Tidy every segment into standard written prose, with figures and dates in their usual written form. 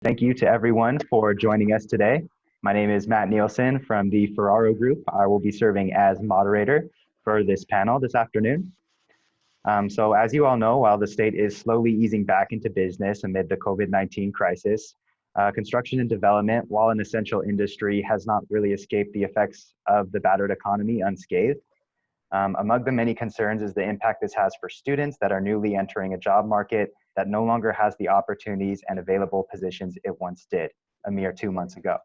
Thank you to everyone for joining us today. My name is Matt Nielsen from the Ferraro Group. I will be serving as moderator for this panel this afternoon. So as you all know, while the state is slowly easing back into business amid the COVID-19 crisis, construction and development, while an essential industry, has not really escaped the effects of the battered economy unscathed. Among the many concerns is the impact this has for students that are newly entering a job market that no longer has the opportunities and available positions it once did a mere 2 months ago.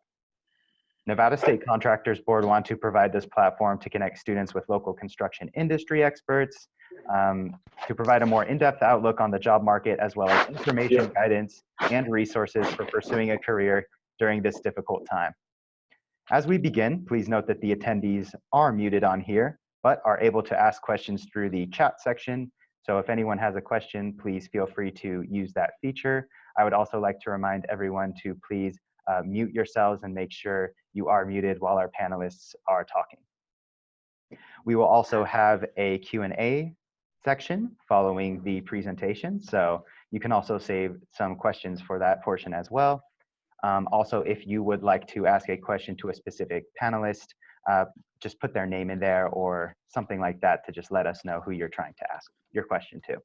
Nevada State Contractors Board want to provide this platform to connect students with local construction industry experts, to provide a more in-depth outlook on the job market, as well as information, guidance, and resources for pursuing a career during this difficult time. As we begin, please note that the attendees are muted on here, but are able to ask questions through the chat section. So if anyone has a question, please feel free to use that feature. I would also like to remind everyone to please mute yourselves and make sure you are muted while our panelists are talking. We will also have a Q&A section following the presentation, so you can also save some questions for that portion as well. Also, if you would like to ask a question to a specific panelist, just put their name in there or something like that to just let us know who you're trying to ask your question to.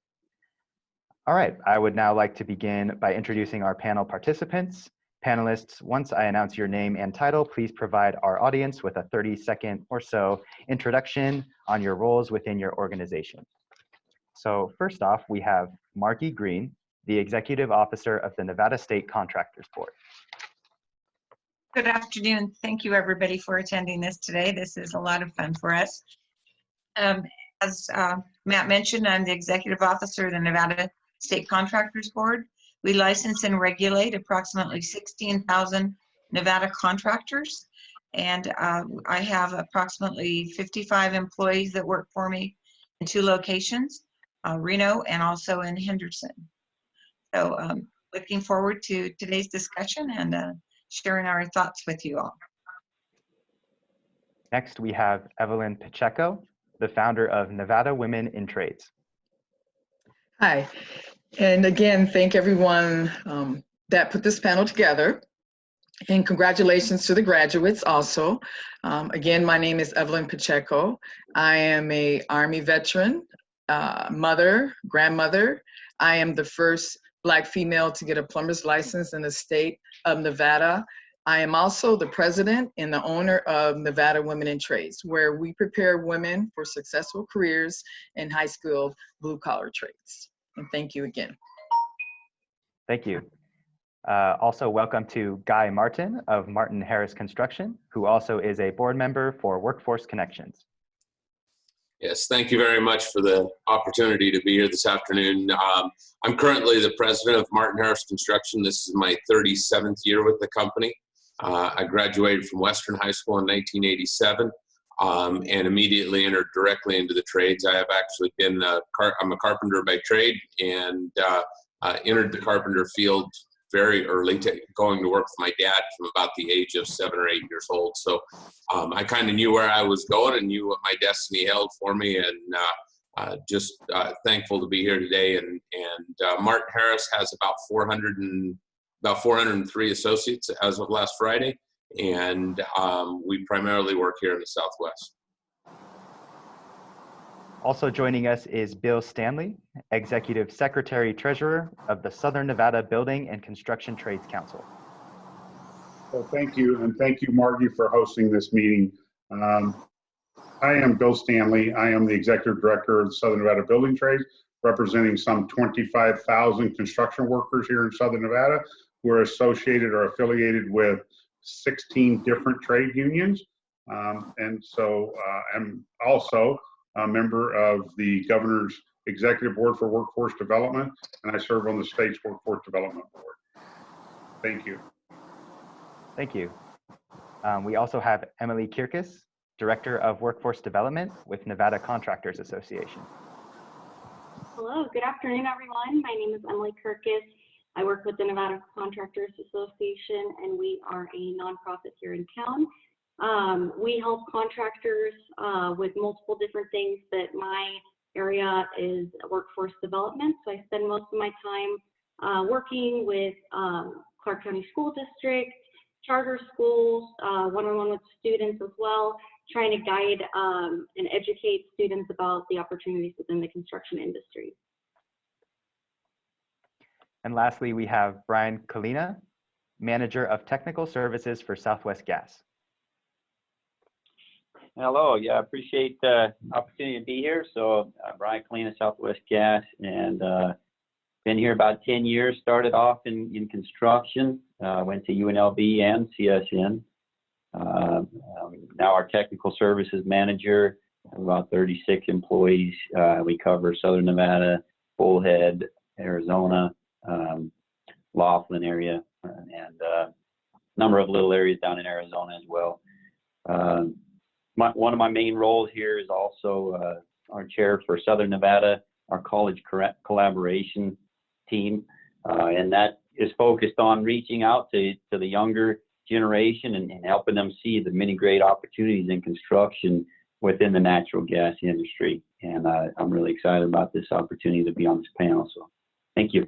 All right, I would now like to begin by introducing our panel participants. Panelists, once I announce your name and title, please provide our audience with a 30-second or so introduction on your roles within your organization. So first off, we have Margie Green, the Executive Officer of the Nevada State Contractors Board. Good afternoon. Thank you, everybody, for attending this today. This is a lot of fun for us. As Matt mentioned, I'm the Executive Officer of the Nevada State Contractors Board. We license and regulate approximately 16,000 Nevada contractors, and I have approximately 55 employees that work for me in 2 locations, Reno and also in Henderson. So looking forward to today's discussion and sharing our thoughts with you all. Next, we have Evelyn Pacheco, the founder of Nevada Women in Trades. Hi, and again, thank everyone that put this panel together, and congratulations to the graduates also. Again, my name is Evelyn Pacheco. I am an Army veteran, mother, grandmother. I am the first Black female to get a plumber's license in the state of Nevada. I am also the president and the owner of Nevada Women in Trades, where we prepare women for successful careers in high-skilled blue-collar trades. And thank you again. Thank you. Also welcome to Guy Martin of Martin Harris Construction, who also is a board member for Workforce Connections. Yes, thank you very much for the opportunity to be here this afternoon. I'm currently the president of Martin Harris Construction. This is my 37th year with the company. I graduated from Western High School in 1987 and immediately entered directly into the trades. I have actually been, I'm a carpenter by trade, and entered the carpenter field very early, going to work with my dad from about the age of 7 or 8 years old. So I kind of knew where I was going and knew what my destiny held for me, and just thankful to be here today. And Martin Harris has about 403 associates as of last Friday, and we primarily work here in the Southwest. Also joining us is Bill Stanley, Executive Secretary Treasurer of the Southern Nevada Building and Construction Trades Council. Well, thank you, and thank you, Margie, for hosting this meeting. I am Bill Stanley. I am the Executive Director of the Southern Nevada Building Trades, representing some 25,000 construction workers here in Southern Nevada who are associated or affiliated with 16 different trade unions. And so I'm also a member of the Governor's Executive Board for Workforce Development, and I serve on the state's Workforce Development Board. Thank you. Thank you. We also have Emily Kirkus, Director of Workforce Development with Nevada Contractors Association. Hello, good afternoon, everyone. My name is Emily Kirkus. I work with the Nevada Contractors Association, and we are a nonprofit here in town. We help contractors with multiple different things, but my area is workforce development. So I spend most of my time working with Clark County School District, charter schools, one-on-one with students as well, trying to guide and educate students about the opportunities within the construction industry. And lastly, we have Brian Kalina, Manager of Technical Services for Southwest Gas. Hello, yeah, I appreciate the opportunity to be here. So Brian Kalina, Southwest Gas, and been here about 10 years, started off in construction, went to UNLV and CSN. Now our technical services manager, about 36 employees. We cover Southern Nevada, Bullhead, Arizona, Laughlin area, and a number of little areas down in Arizona as well. One of my main roles here is also our chair for Southern Nevada, our college collaboration team, and that is focused on reaching out to the younger generation and helping them see the many great opportunities in construction within the natural gas industry. And I'm really excited about this opportunity to be on this panel. So thank you.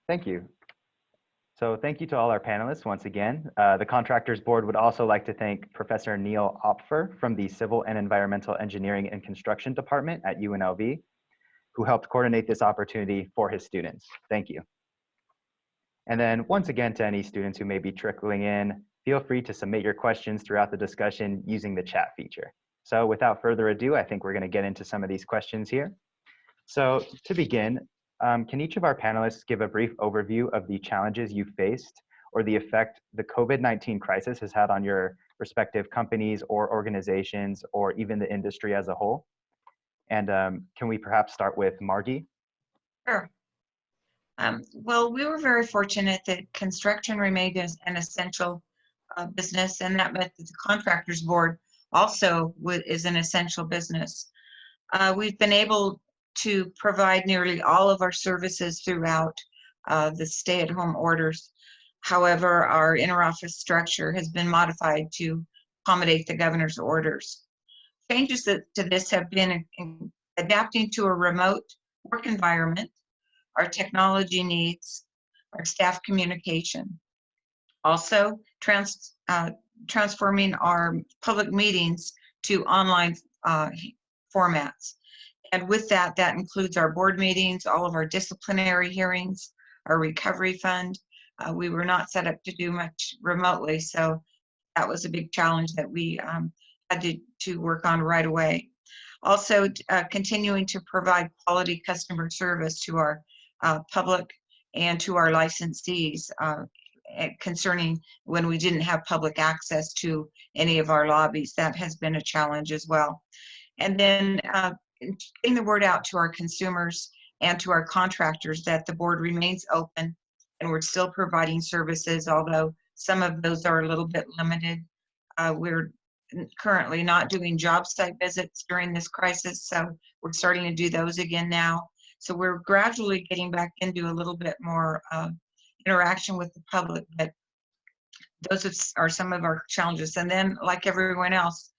Thank you. So thank you to all our panelists once again. The Contractors Board would also like to thank Professor Neil Opfer from the Civil and Environmental Engineering and Construction Department at UNLV, who helped coordinate this opportunity for his students. Thank you. And then once again, to any students who may be trickling in, feel free to submit your questions throughout the discussion using the chat feature. So without further ado, I think we're going to get into some of these questions here. So to begin, can each of our panelists give a brief overview of the challenges you faced or the effect the COVID-19 crisis has had on your respective companies or organizations or even the industry as a whole? And can we perhaps start with Margie? Sure. Well, we were very fortunate that construction remained as an essential business, and that meant that the Contractors Board also is an essential business. We've been able to provide nearly all of our services throughout the stay-at-home orders. However, our interoffice structure has been modified to accommodate the governor's orders. Changes to this have been in adapting to a remote work environment, our technology needs, our staff communication. Also, transforming our public meetings to online formats. And with that, that includes our board meetings, all of our disciplinary hearings, our recovery fund. We were not set up to do much remotely, so that was a big challenge that we had to work on right away. Also, continuing to provide quality customer service to our public and to our licensees concerning when we didn't have public access to any of our lobbies. That has been a challenge as well. And then getting the word out to our consumers and to our contractors that the board remains open and we're still providing services, although some of those are a little bit limited. We're currently not doing job site visits during this crisis, so we're starting to do those again now. So we're gradually getting back into a little bit more interaction with the public, but those are some of our challenges. And then, like everyone else,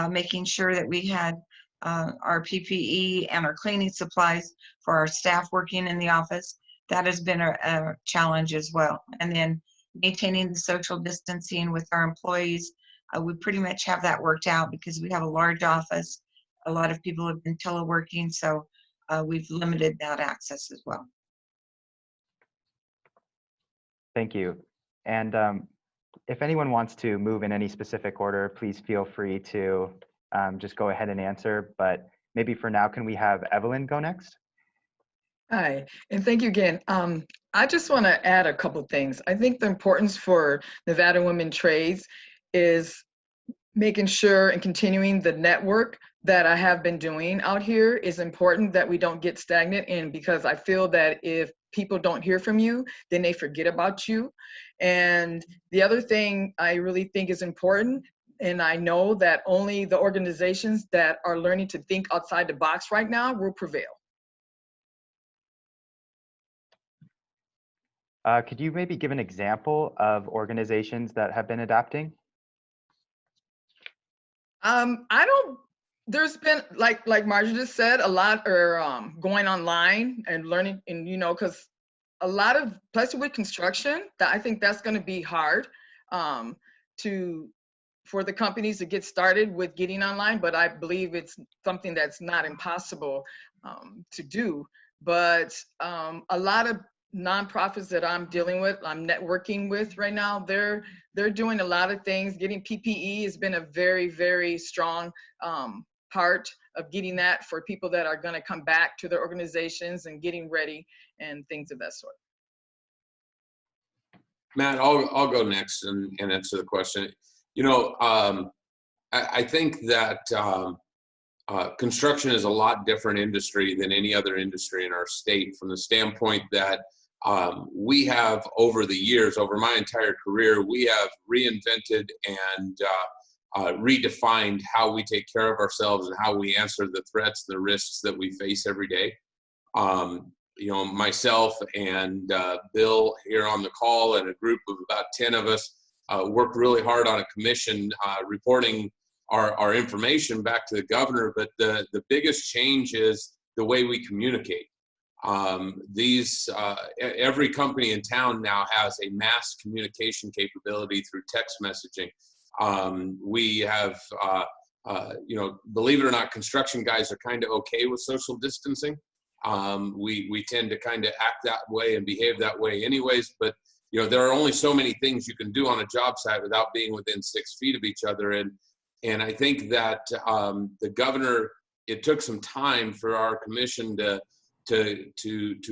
making sure that we had our PPE and our cleaning supplies for our staff working in the office. That has been a challenge as well. And then maintaining the social distancing with our employees. We pretty much have that worked out because we have a large office. A lot of people have been teleworking, so we've limited that access as well. Thank you. And if anyone wants to move in any specific order, please feel free to just go ahead and answer. But maybe for now, can we have Evelyn go next? Hi, and thank you again. I just want to add a couple things. I think the importance for Nevada Women Trades is making sure and continuing the network that I have been doing out here is important, that we don't get stagnant in, because I feel that if people don't hear from you, then they forget about you. And the other thing I really think is important, and I know that only the organizations that are learning to think outside the box right now will prevail. Could you maybe give an example of organizations that have been adapting? There's been, like Margie just said, a lot are going online and learning, and because a lot of, especially with construction, that I think that's going to be hard for the companies to get started with getting online, but I believe it's something that's not impossible to do. But a lot of nonprofits that I'm dealing with, I'm networking with right now, they're doing a lot of things. Getting PPE has been a very, very strong part of getting that for people that are going to come back to their organizations and getting ready and things of that sort. Matt, I'll go next and answer the question. You know, I think that construction is a lot different industry than any other industry in our state, from the standpoint that we have, over the years, over my entire career, we have reinvented and redefined how we take care of ourselves and how we answer the threats and the risks that we face every day. You know, myself and Bill here on the call and a group of about 10 of us worked really hard on a commission reporting our information back to the governor, but the biggest change is the way we communicate. Every company in town now has a mass communication capability through text messaging. We have, you know, believe it or not, construction guys are kind of okay with social distancing. We tend to kind of act that way and behave that way anyways, but you know, there are only so many things you can do on a job site without being within 6 feet of each other. And I think that the governor, it took some time for our commission to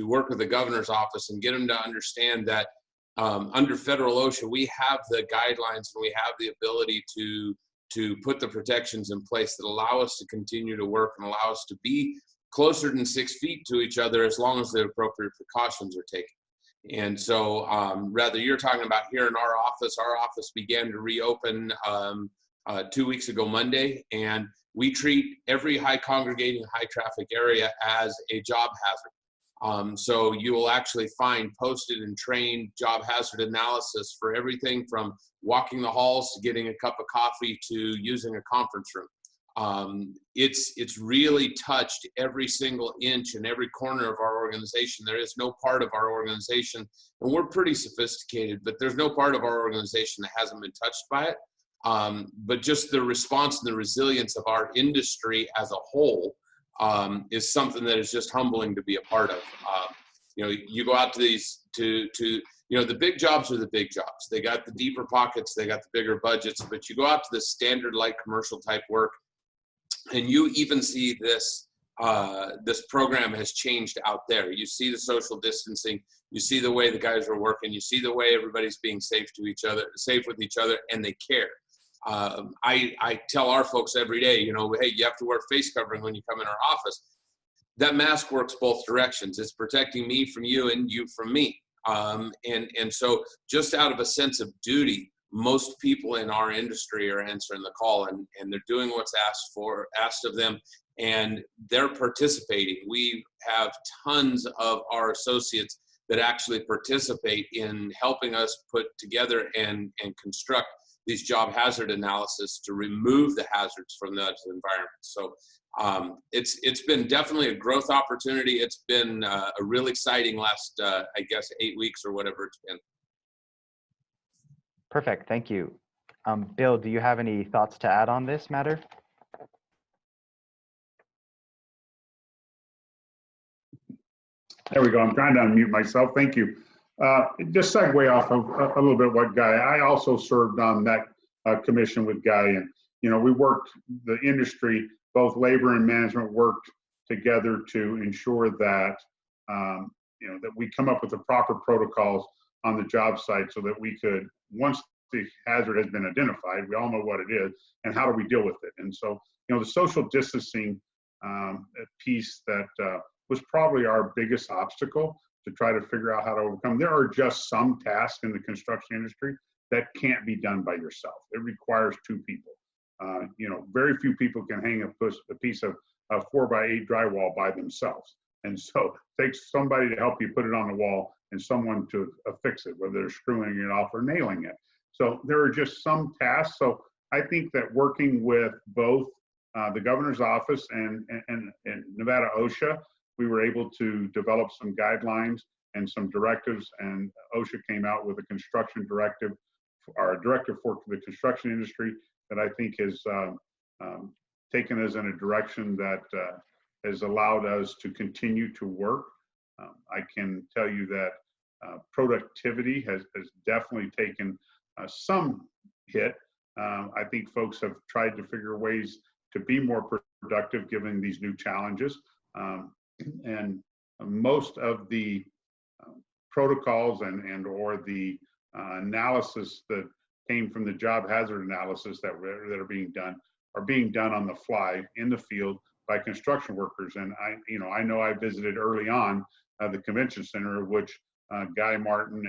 work with the governor's office and get him to understand that under federal OSHA, we have the guidelines and we have the ability to put the protections in place that allow us to continue to work and allow us to be closer than 6 feet to each other as long as the appropriate precautions are taken. And so rather, you're talking about here in our office began to reopen 2 weeks ago Monday, and we treat every high congregating, high traffic area as a job hazard. So you will actually find posted and trained job hazard analysis for everything from walking the halls to getting a cup of coffee to using a conference room. It's really touched every single inch and every corner of our organization. There is no part of our organization, and we're pretty sophisticated, but there's no part of our organization that hasn't been touched by it. But just the response and the resilience of our industry as a whole is something that is just humbling to be a part of. You know, you go out to these, you know, the big jobs are the big jobs. They got the deeper pockets, they got the bigger budgets, but you go out to the standard light commercial type work, and you even see this, this program has changed out there. You see the social distancing, you see the way the guys are working, you see the way everybody's being safe with each other, and they care. I tell our folks every day, you know, hey, you have to wear face covering when you come in our office. That mask works both directions. It's protecting me from you and you from me. And so just out of a sense of duty, most people in our industry are answering the call, and they're doing what's asked of them, and they're participating. We have tons of our associates that actually participate in helping us put together and construct these job hazard analysis to remove the hazards from that environment. So it's been definitely a growth opportunity. It's been a real exciting last, I guess, 8 weeks or whatever it's been. Perfect, thank you. Bill, do you have any thoughts to add on this matter? There we go. I'm trying to unmute myself. Thank you. Just segue off of a little bit what Guy, I also served on that commission with Guy, and you know, we worked, the industry, both labor and management worked together to ensure that you know, that we come up with the proper protocols on the job site so that we could, once the hazard has been identified, we all know what it is and how do we deal with it. And so, you know, the social distancing piece that was probably our biggest obstacle to try to figure out how to overcome. There are just some tasks in the construction industry that can't be done by yourself. It requires 2 people. You know, very few people can hang a piece of 4x8 drywall by themselves. And so it takes somebody to help you put it on the wall and someone to affix it, whether they're screwing it off or nailing it. So there are just some tasks. So I think that working with both the governor's office and Nevada OSHA, we were able to develop some guidelines and some directives, and OSHA came out with a construction directive, or a directive for the construction industry that I think has taken us in a direction that has allowed us to continue to work. I can tell you that productivity has definitely taken some hit. I think folks have tried to figure ways to be more productive given these new challenges. And most of the protocols and or the analysis that came from the job hazard analysis that are being done on the fly in the field by construction workers. And I know I visited early on the convention center, which Guy Martin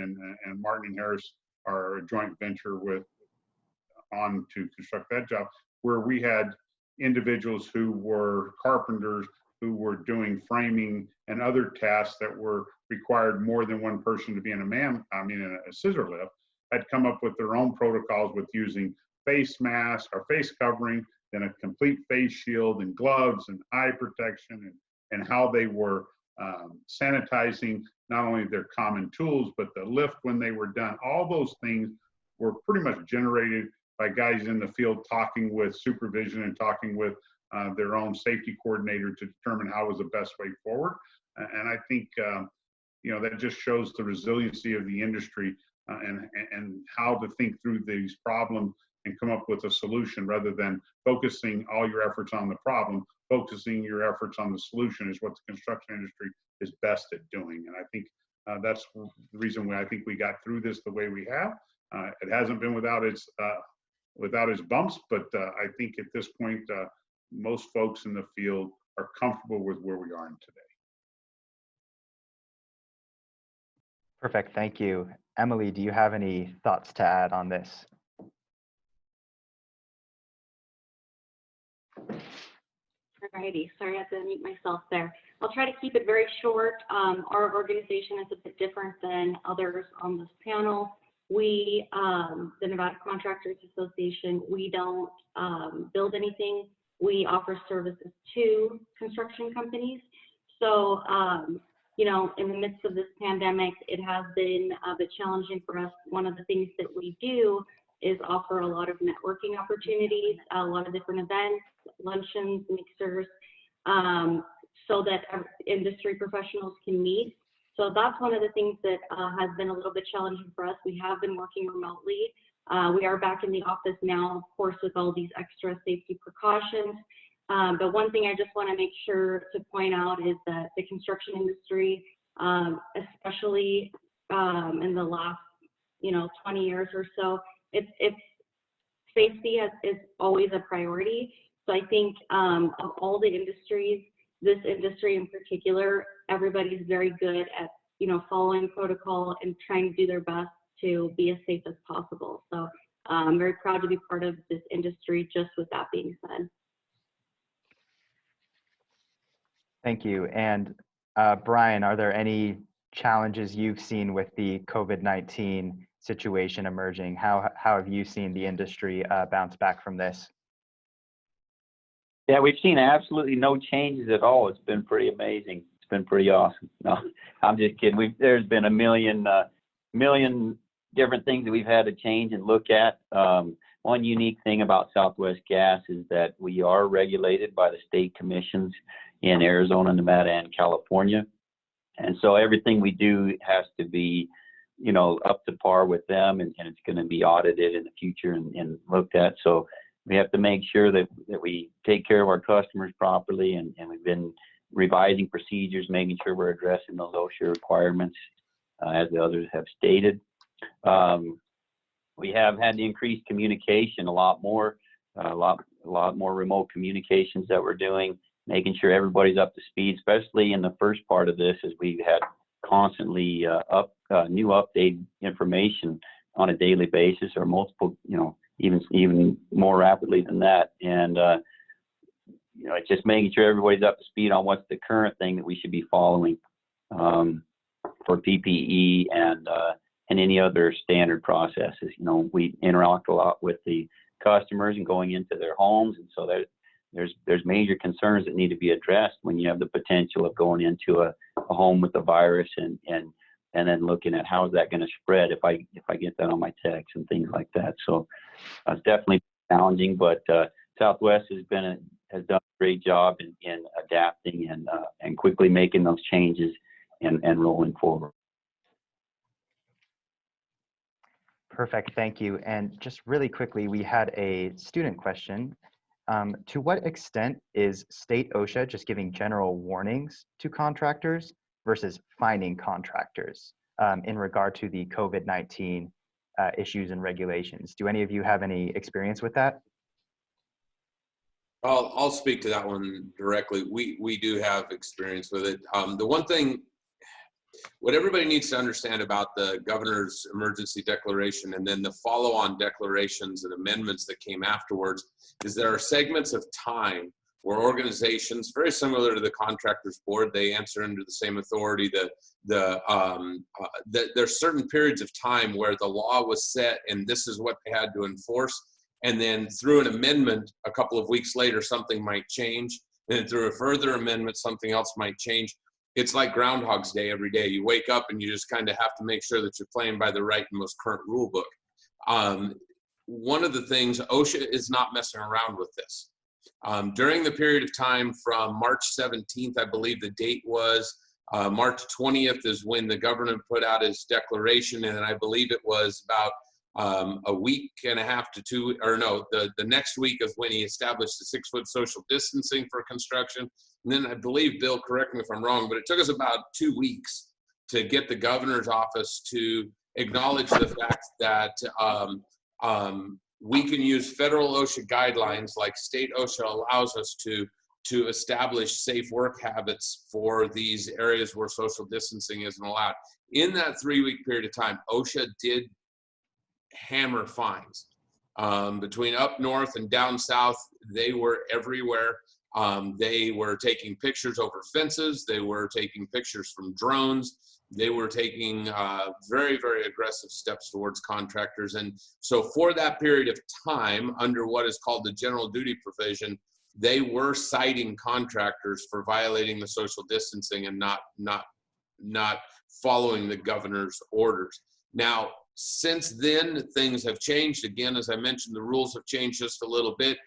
and Martin and Harris are a joint venture with on to construct that job, where we had individuals who were carpenters who were doing framing and other tasks that were required more than one person to be in a scissor lift, had come up with their own protocols with using face masks or face covering, then a complete face shield and gloves and eye protection, and how they were sanitizing not only their common tools, but the lift when they were done. All those things were pretty much generated by guys in the field talking with supervision and talking with their own safety coordinator to determine how was the best way forward. And I think that just shows the resiliency of the industry and how to think through these problems and come up with a solution rather than focusing all your efforts on the problem. Focusing your efforts on the solution is what the construction industry is best at doing. And I think that's the reason why I think we got through this the way we have. It hasn't been without its bumps, but I think at this point, most folks in the field are comfortable with where we are today. Perfect, thank you. Emily, do you have any thoughts to add on this? Alrighty, sorry I had to unmute myself there. I'll try to keep it very short. Our organization is a bit different than others on this panel. We, the Nevada Contractors Association, we don't build anything. We offer services to construction companies. So, in the midst of this pandemic, it has been a bit challenging for us. One of the things that we do is offer a lot of networking opportunities, a lot of different events, luncheons, mixers, so that industry professionals can meet. So that's one of the things that has been a little bit challenging for us. We have been working remotely. We are back in the office now, of course, with all these extra safety precautions. But one thing I just want to make sure to point out is that the construction industry, especially in the last, 20 years or so, it's safety is always a priority. So I think of all the industries, this industry in particular, everybody's very good at, following protocol and trying to do their best to be as safe as possible. So I'm very proud to be part of this industry, just with that being said. Thank you. And Brian, are there any challenges you've seen with the COVID-19 situation emerging? How have you seen the industry bounce back from this? Yeah, we've seen absolutely no changes at all. It's been pretty amazing. It's been pretty awesome. No, I'm just kidding. There's been a million different things that we've had to change and look at. One unique thing about Southwest Gas is that we are regulated by the state commissions in Arizona, Nevada, and California. And so everything we do has to be, up to par with them, and it's going to be audited in the future and looked at. So we have to make sure that we take care of our customers properly, and we've been revising procedures, making sure we're addressing those OSHA requirements, as the others have stated. We have had to increase communication a lot more remote communications that we're doing, making sure everybody's up to speed, especially in the first part of this, as we had constantly new update information on a daily basis, or multiple, even more rapidly than that. And it's just making sure everybody's up to speed on what's the current thing that we should be following for PPE and any other standard processes. We interact a lot with the customers and going into their homes, and so there's major concerns that need to be addressed when you have the potential of going into a home with the virus and and then looking at how is that going to spread if I get that on my text and things like that. So it's definitely challenging, but Southwest has done a great job in adapting and quickly making those changes and rolling forward. Perfect, thank you. And just really quickly, we had a student question. To what extent is state OSHA just giving general warnings to contractors versus finding contractors in regard to the COVID-19 issues and regulations? Do any of you have any experience with that? I'll speak to that one directly. We do have experience with it. The one thing, what everybody needs to understand about the governor's emergency declaration and then the follow-on declarations and amendments that came afterwards is there are segments of time where organizations, very similar to the Contractors Board, they answer under the same authority. There's certain periods of time where the law was set and this is what they had to enforce. And then through an amendment, a couple of weeks later, something might change. And then through a further amendment, something else might change. It's like Groundhog's Day every day. You wake up and you just kind of have to make sure that you're playing by the right and most current rule book. One of the things, OSHA is not messing around with this. During the period of time from March 17th, I believe the date was, March 20th is when the governor put out his declaration, and I believe it was about a week and a half to two, or no, the next week is when he established the 6-foot social distancing for construction. And then I believe, Bill, correct me if I'm wrong, but it took us about 2 weeks to get the governor's office to acknowledge the fact that we can use federal OSHA guidelines like state OSHA allows us to establish safe work habits for these areas where social distancing isn't allowed. In that 3-week period of time, OSHA did hammer fines. Between up north and down south, they were everywhere. They were taking pictures over fences. They were taking pictures from drones. They were taking very, very aggressive steps towards contractors. And so for that period of time, under what is called the general duty provision, they were citing contractors for violating the social distancing and not following the governor's orders. Now, since then, things have changed. Again, as I mentioned, the rules have changed just a little bit.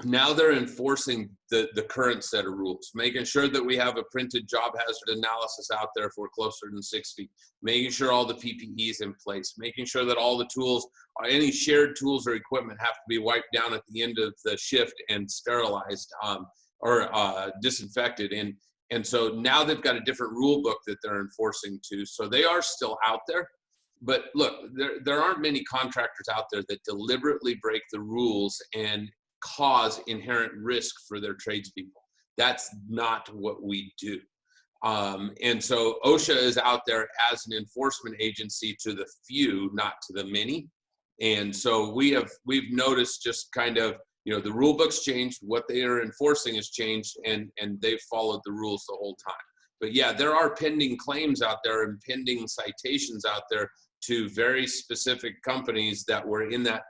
Now they're enforcing the current set of rules, making sure that we have a printed job hazard analysis out there if we're closer than 6 feet, making sure all the PPE is in place, making sure that all the tools, any shared tools or equipment have to be wiped down at the end of the shift and sterilized or disinfected. And so now they've got a different rule book that they're enforcing too. So they are still out there. But look, there aren't many contractors out there that deliberately break the rules and cause inherent risk for their tradespeople. That's not what we do. And so OSHA is out there as an enforcement agency to the few, not to the many. And so we've noticed just kind of, the rule book's changed, what they are enforcing has changed, and they've followed the rules the whole time. But yeah, there are pending claims out there and pending citations out there to very specific companies that were in that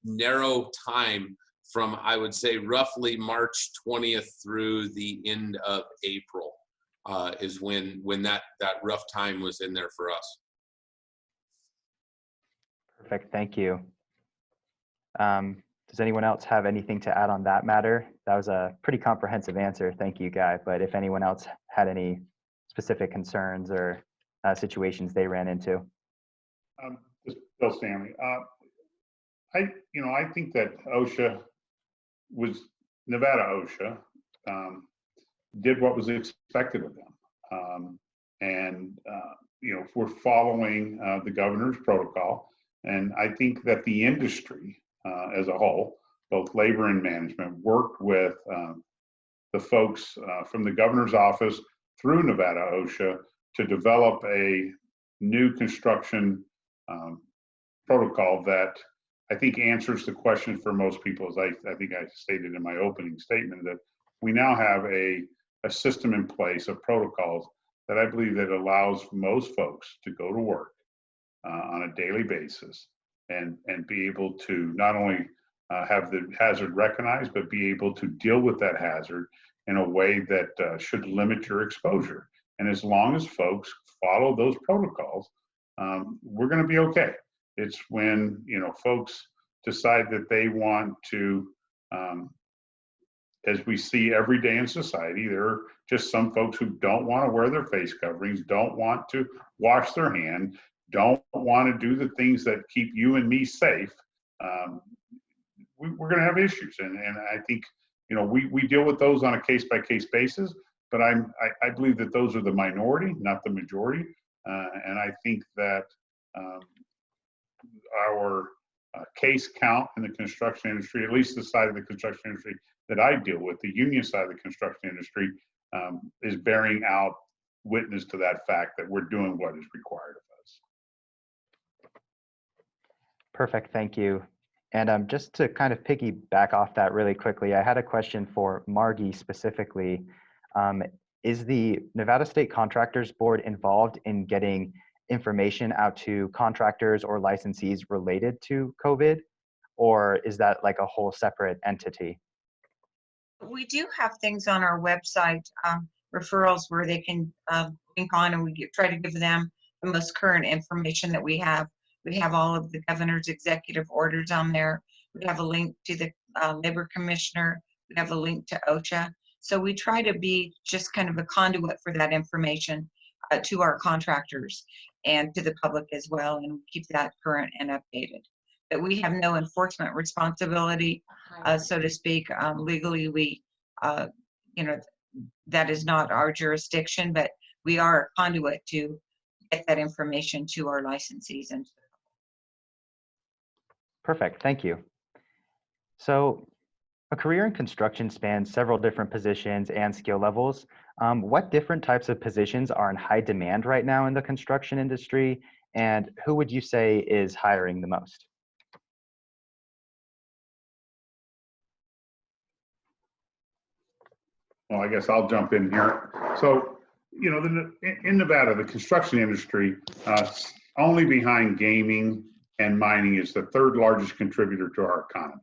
narrow time from, I would say, roughly March 20th through the end of April is when that rough time was in there for us. Perfect, thank you. Does anyone else have anything to add on that matter? That was a pretty comprehensive answer. Thank you, Guy. But if anyone else had any specific concerns or situations they ran into. This is Bill Stanley. I think that Nevada OSHA did what was expected of them. If we're following the governor's protocol, and I think that the industry as a whole, both labor and management, worked with the folks from the governor's office through Nevada OSHA to develop a new construction protocol that I think answers the question for most people, as I think I stated in my opening statement, that we now have a system in place of protocols that I believe that allows most folks to go to work on a daily basis and be able to not only have the hazard recognized, but be able to deal with that hazard in a way that should limit your exposure And as long as folks follow those protocols, we're going to be okay. It's when, folks decide that they want to, as we see every day in society, there are just some folks who don't want to wear their face coverings, don't want to wash their hand, don't want to do the things that keep you and me safe. We're going to have issues. And I think, we deal with those on a case-by-case basis, but I believe that those are the minority, not the majority. And I think that our case count in the construction industry, at least the side of the construction industry that I deal with, the union side of the construction industry, is bearing out witness to that fact that we're doing what is required of us. Perfect, thank you. And just to kind of piggyback off that really quickly, I had a question for Margie specifically. Is the Nevada State Contractors Board involved in getting information out to contractors or licensees related to COVID, or is that like a whole separate entity? We do have things on our website, referrals where they can link on, and we try to give them the most current information that we have. We have all of the governor's executive orders on there. We have a link to the labor commissioner. We have a link to OSHA. So we try to be just kind of a conduit for that information to our contractors and to the public as well, and keep that current and updated. But we have no enforcement responsibility, so to speak. Legally, we, that is not our jurisdiction, but we are a conduit to get that information to our licensees. And Perfect, thank you. So a career in construction spans several different positions and skill levels. What different types of positions are in high demand right now in the construction industry, and who would you say is hiring the most? Well, I guess I'll jump in here. So, in Nevada, the construction industry, only behind gaming and mining, is the third largest contributor to our economy.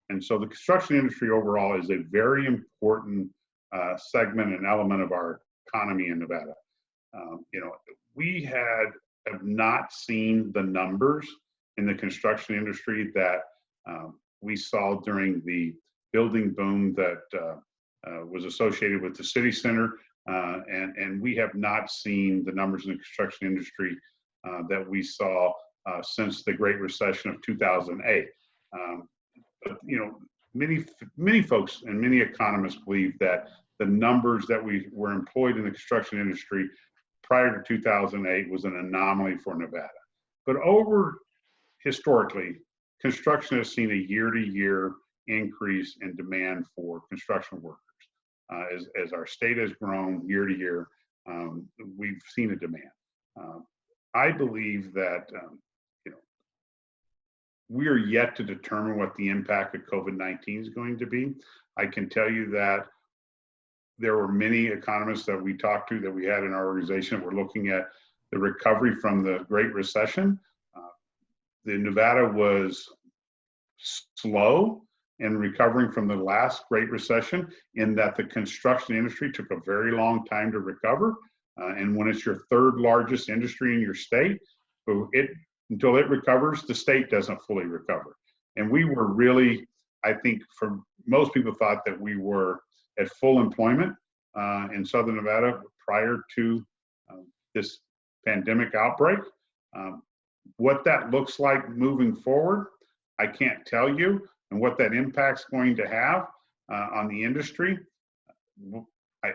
And so the construction industry overall is a very important segment and element of our economy in Nevada. We have not seen the numbers in the construction industry that we saw during the building boom that was associated with the city center, and we have not seen the numbers in the construction industry that we saw since the Great Recession of 2008. But, many folks and many economists believe that the numbers that were employed in the construction industry prior to 2008 was an anomaly for Nevada. But historically, construction has seen a year-to-year increase in demand for construction workers. As our state has grown year to year, we've seen a demand. I believe that we are yet to determine what the impact of COVID-19 is going to be. I can tell you that there were many economists that we talked to, that we had in our organization, that were looking at the recovery from the Great Recession. The Nevada was slow in recovering from the last Great Recession, in that the construction industry took a very long time to recover. And when it's your third largest industry in your state, until it recovers, the state doesn't fully recover. And we were really, I think, for most people, thought that we were at full employment in Southern Nevada prior to this pandemic outbreak. What that looks like moving forward, I can't tell you, and what that impact's going to have on the industry. I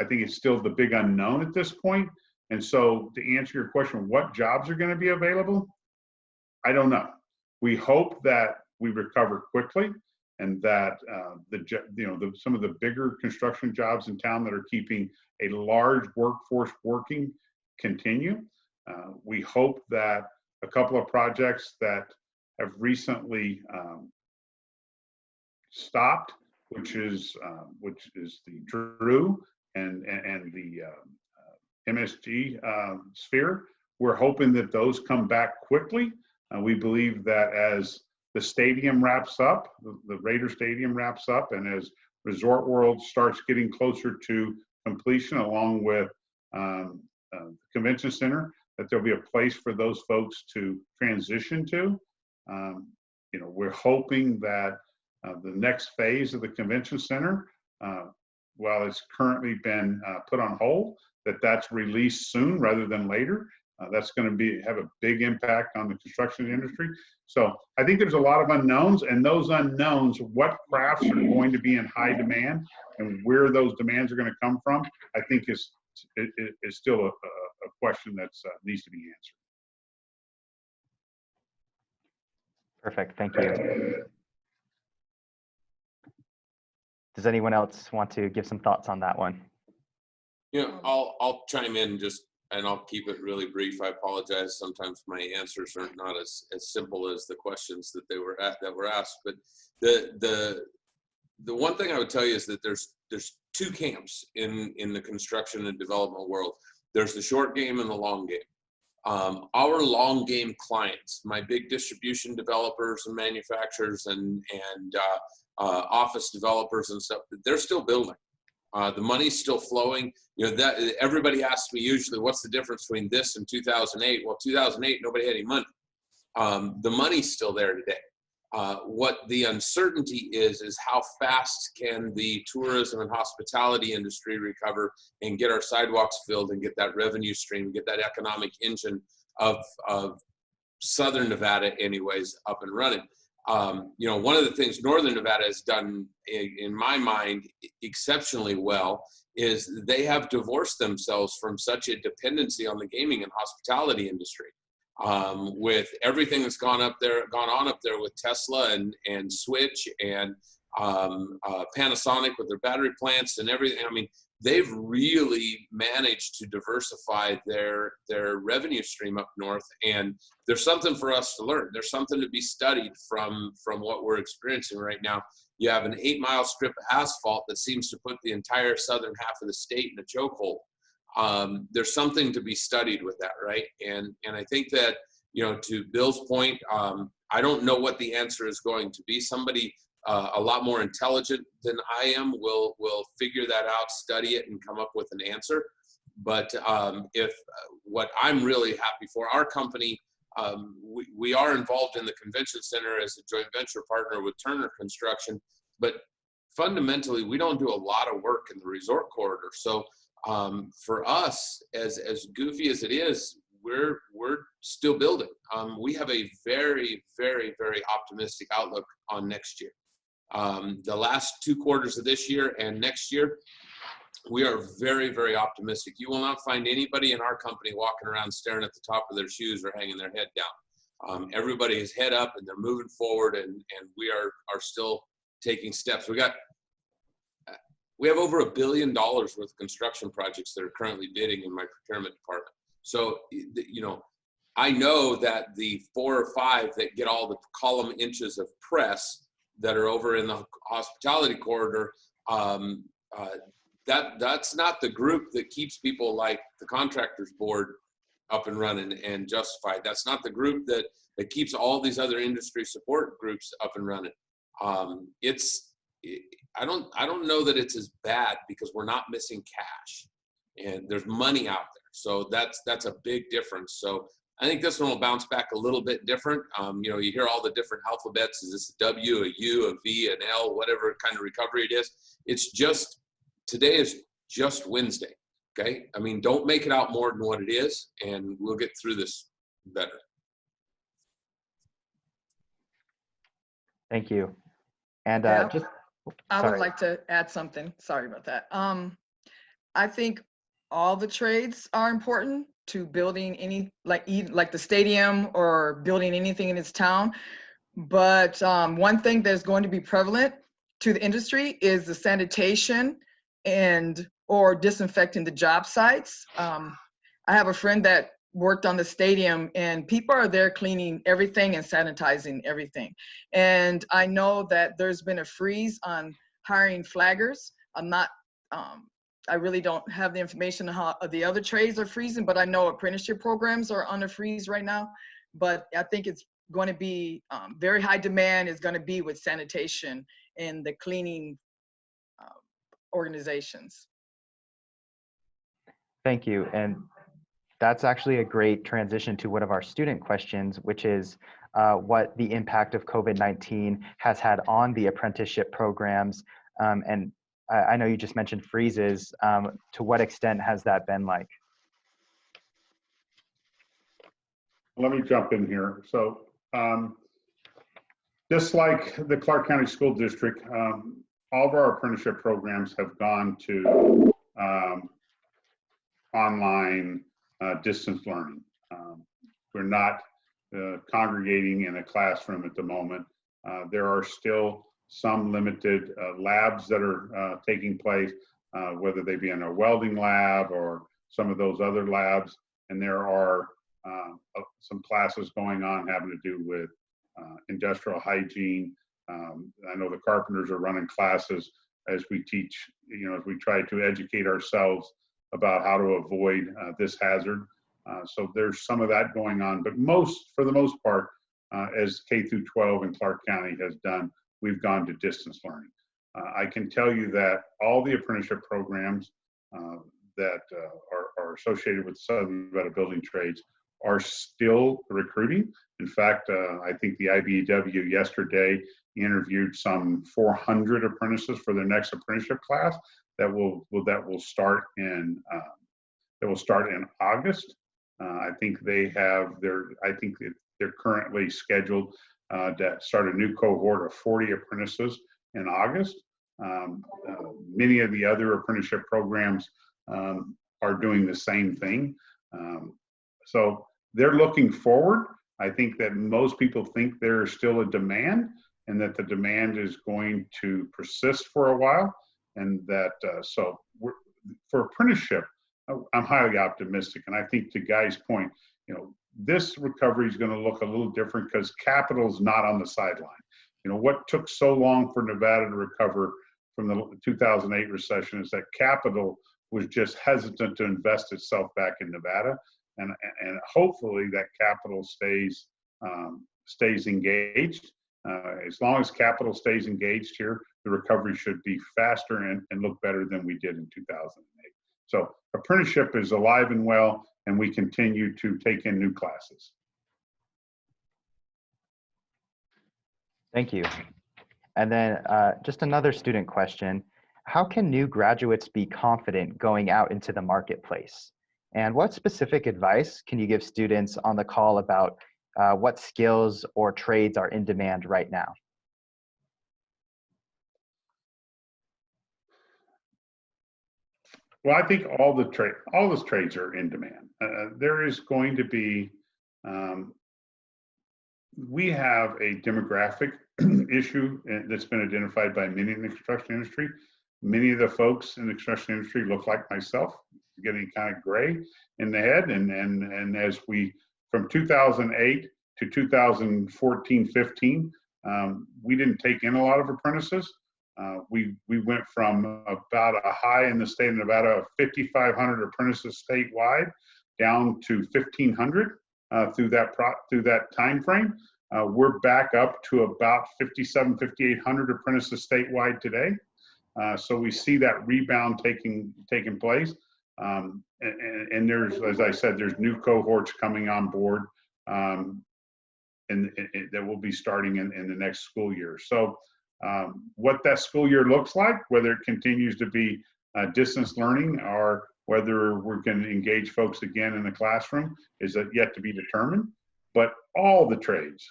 think it's still the big unknown at this point. And so, to answer your question, what jobs are going to be available? I don't know. We hope that we recover quickly, and that some of the bigger construction jobs in town that are keeping a large workforce working continue. We hope that a couple of projects that have recently stopped, which is the Drew and the MSG sphere. We're hoping that those come back quickly. We believe that as the stadium wraps up, the Raider Stadium wraps up, and as Resort World starts getting closer to completion, along with the convention center, that there'll be a place for those folks to transition to. You know, we're hoping that the next phase of the convention center, while it's currently been put on hold, that's released soon rather than later. That's going to have a big impact on the construction industry. So I think there's a lot of unknowns, and those unknowns, what crafts are going to be in high demand and where those demands are going to come from, I think is still a question that needs to be answered. Perfect, thank you. Does anyone else want to give some thoughts on that one? You know, I'll chime in and I'll keep it really brief. I apologize. Sometimes my answers are not as simple as the questions that were asked. But the one thing I would tell you is that there's two camps in the construction and development world. There's the short game and the long game. Our long game clients, my big distribution developers and manufacturers and office developers and stuff, they're still building. The money's still flowing. You know, that everybody asks me usually, what's the difference between this and 2008? Well, 2008, nobody had any money. The money's still there today. What the uncertainty is how fast can the tourism and hospitality industry recover and get our sidewalks filled and get that revenue stream, get that economic engine of Southern Nevada anyways up and running. You know, one of the things Northern Nevada has done, in my mind, exceptionally well is they have divorced themselves from such a dependency on the gaming and hospitality industry. With everything that's gone on up there with Tesla and Switch and Panasonic with their battery plants and everything. I mean, they've really managed to diversify their revenue stream up north, and there's something for us to learn. There's something to be studied from what we're experiencing right now. You have an 8-mile strip of asphalt that seems to put the entire southern half of the state in a chokehold. There's something to be studied with that, right? And I think that, you know, to Bill's point, I don't know what the answer is going to be. Somebody a lot more intelligent than I am will figure that out, study it, and come up with an answer. But if what I'm really happy for, our company, we are involved in the convention center as a joint venture partner with Turner Construction, but fundamentally we don't do a lot of work in the resort corridor. So for us, as goofy as it is, we're still building. We have a very, very, very optimistic outlook on next year. The last 2 quarters of this year and next year, we are very, very optimistic. You will not find anybody in our company walking around staring at the top of their shoes or hanging their head down. Everybody is head up and they're moving forward, and we are still taking steps. We have over $1 billion worth of construction projects that are currently bidding in my procurement department. So, you know, I know that the 4 or 5 that get all the column inches of press that are over in the hospitality corridor, that's not the group that keeps people like the Contractors Board up and running and justified. That's not the group that keeps all these other industry support groups up and running. I don't know that it's as bad because we're not missing cash and there's money out there. So that's a big difference. So I think this one will bounce back a little bit different. You know, you hear all the different alphabets. Is this a W, a U, a V, an L, whatever kind of recovery it is. It's just, today is just Wednesday, okay? I mean, don't make it out more than what it is, and we'll get through this better. Thank you. And Yeah, just, I sorry. would like to add something. Sorry about that. I think all the trades are important to building any, like the stadium or building anything in its town. But one thing that's going to be prevalent to the industry is the sanitation or disinfecting the job sites. I have a friend that worked on the stadium, and people are there cleaning everything and sanitizing everything. And I know that there's been a freeze on hiring flaggers. I really don't have the information on how the other trades are freezing, but I know apprenticeship programs are on a freeze right now. But I think it's going to be very high demand is going to be with sanitation and the cleaning organizations. Thank you. And that's actually a great transition to one of our student questions, which is what the impact of COVID-19 has had on the apprenticeship programs. And I know you just mentioned freezes. To what extent has that been like? Let me jump in here. So just like the Clark County School District, all of our apprenticeship programs have gone to online distance learning. We're not congregating in a classroom at the moment. There are still some limited labs that are taking place, whether they be in a welding lab or some of those other labs. And there are some classes going on having to do with industrial hygiene. I know the carpenters are running classes as we teach, as we try to educate ourselves about how to avoid this hazard. So there's some of that going on, but for the most part, as K through 12 in Clark County has done, we've gone to distance learning. I can tell you that all the apprenticeship programs that are associated with Southern Nevada Building Trades are still recruiting. In fact, I think the IBEW yesterday interviewed some 400 apprentices for their next apprenticeship class that will start in August. I think they're currently scheduled to start a new cohort of 40 apprentices in August. Many of the other apprenticeship programs are doing the same thing. So they're looking forward. I think that most people think there's still a demand and that the demand is going to persist for a while. And that, for apprenticeship, I'm highly optimistic. And I think to Guy's point, this recovery is going to look a little different because capital is not on the sideline. What took so long for Nevada to recover from the 2008 recession is that capital was just hesitant to invest itself back in Nevada. And hopefully that capital stays engaged. As long as capital stays engaged here, the recovery should be faster and look better than we did in 2008. So apprenticeship is alive and well, and we continue to take in new classes. Thank you. And then just another student question. How can new graduates be confident going out into the marketplace? And what specific advice can you give students on the call about what skills or trades are in demand right now? Well, I think all those trades are in demand. There is going to be, we have a demographic issue that's been identified by many in the construction industry. Many of the folks in the construction industry look like myself, getting kind of gray in the head. And as from 2008 to 2014-15, we didn't take in a lot of apprentices. We went from about a high in the state of Nevada of 5,500 apprentices statewide down to 1,500 through that time frame. We're back up to about 5,800 apprentices statewide today. So we see that rebound taking place. And there's, as I said, there's new cohorts coming on board and that will be starting in the next school year. So what that school year looks like, whether it continues to be distance learning or whether we're going to engage folks again in the classroom, is yet to be determined. But all the trades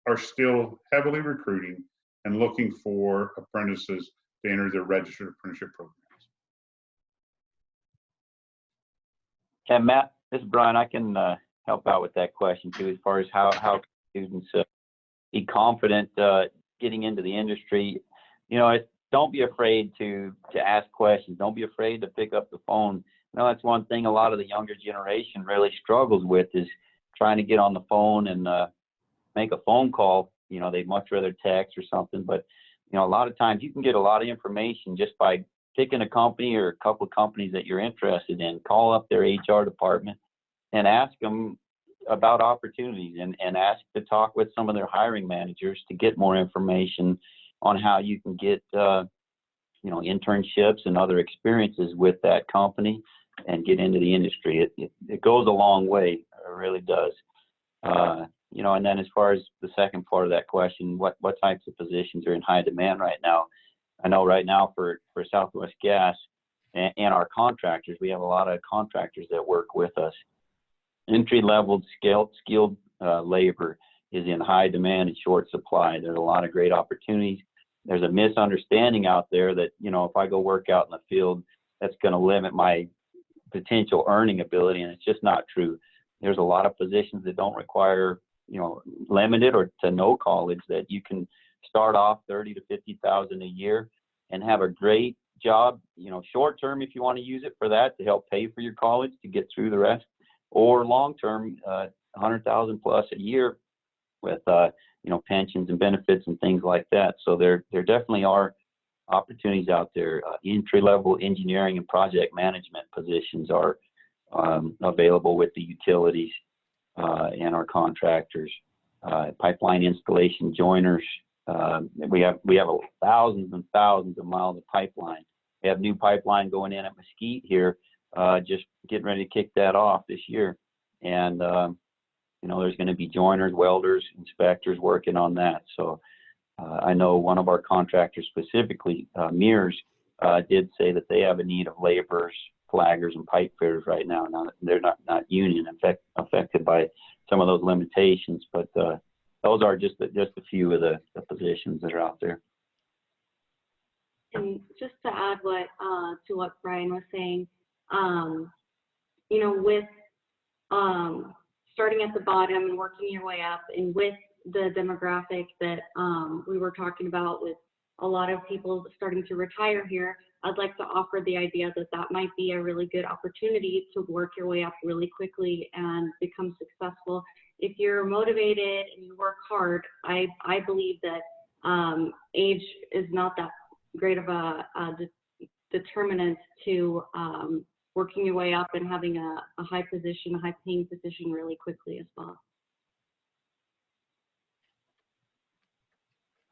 are still heavily recruiting and looking for apprentices to enter their registered apprenticeship programs. And Matt, this is Brian. I can help out with that question too, as far as how students be confident getting into the industry. Don't be afraid to ask questions. Don't be afraid to pick up the phone. That's one thing a lot of the younger generation really struggles with, is trying to get on the phone and make a phone call. They'd much rather text or something, but a lot of times you can get a lot of information just by picking a company or a couple of companies that you're interested in. Call up their HR department and ask them about opportunities, and ask to talk with some of their hiring managers to get more information on how you can get internships and other experiences with that company. and get into the industry. It goes a long way. It really does. You know, and then as far as the second part of that question, what types of positions are in high demand right now? I know right now for Southwest Gas and our contractors, we have a lot of contractors that work with us. Entry-level skilled labor is in high demand and short supply. There's a lot of great opportunities. There's a misunderstanding out there that, you know, if I go work out in the field, that's going to limit my potential earning ability, and it's just not true. There's a lot of positions that don't require, you know, limited or to no college, that you can start off 30 to 50,000 a year and have a great job, you know, short term if you want to use it for that to help pay for your college to get through the rest, or long term, 100,000 plus a year with you know, pensions and benefits and things like that. So there definitely are opportunities out there. Entry-level engineering and project management positions are available with the utilities and our contractors. Pipeline installation joiners. We have thousands and thousands of miles of pipeline. We have new pipeline going in at Mesquite here, just getting ready to kick that off this year. And you know, there's going to be joiners, welders, inspectors working on that. So I know one of our contractors specifically, Mears, did say that they have a need of laborers, flaggers, and pipe fitters right now. Now they're not union affected by some of those limitations, but those are just a few of the positions that are out there. And just to add to what Brian was saying, you know, with starting at the bottom and working your way up, and with the demographic that we were talking about, with a lot of people starting to retire here, I'd like to offer the idea that that might be a really good opportunity to work your way up really quickly and become successful. If you're motivated and you work hard, I believe that age is not that great of a determinant to working your way up and having a high position, a high paying position really quickly as well.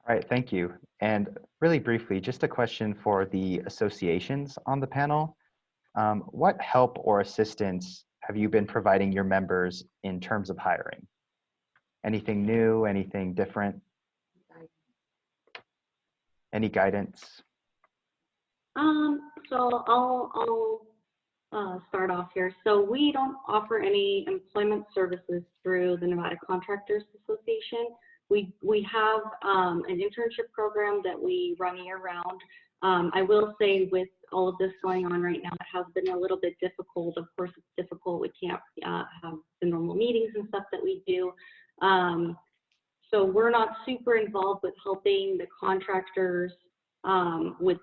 All right, thank you. And really briefly, just a question for the associations on the panel. What help or assistance have you been providing your members in terms of hiring? Anything new, anything different? Any guidance? So I'll start off here. So we don't offer any employment services through the Nevada Contractors Association. We have an internship program that we run year round. I will say, with all of this going on right now, it has been a little bit difficult. Of course, it's difficult. We can't have the normal meetings and stuff that we do. So we're not super involved with helping the contractors with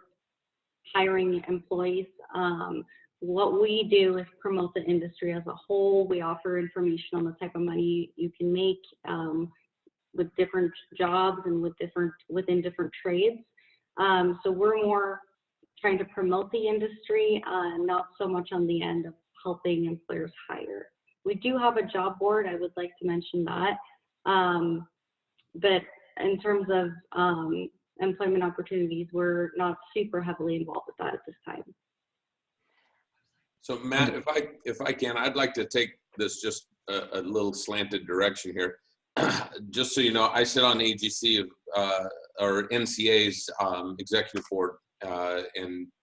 hiring employees. What we do is promote the industry as a whole. We offer information on the type of money you can make with different jobs and within different trades. So we're more trying to promote the industry, not so much on the end of helping employers hire. We do have a job board. I would like to mention that. But in terms of employment opportunities, we're not super heavily involved with that at this time. So Matt, if I can, I'd like to take this just a little slanted direction here. Just so you know, I sit on AGC or NCA's executive board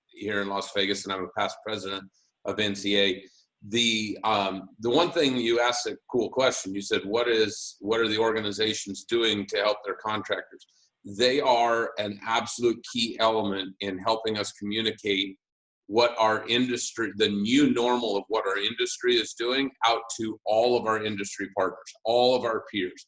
here in Las Vegas, and I'm a past president of NCA. The one thing you asked, a cool question. You said, what are the organizations doing to help their contractors? They are an absolute key element in helping us communicate what our industry, the new normal of what our industry is doing, out to all of our industry partners, all of our peers.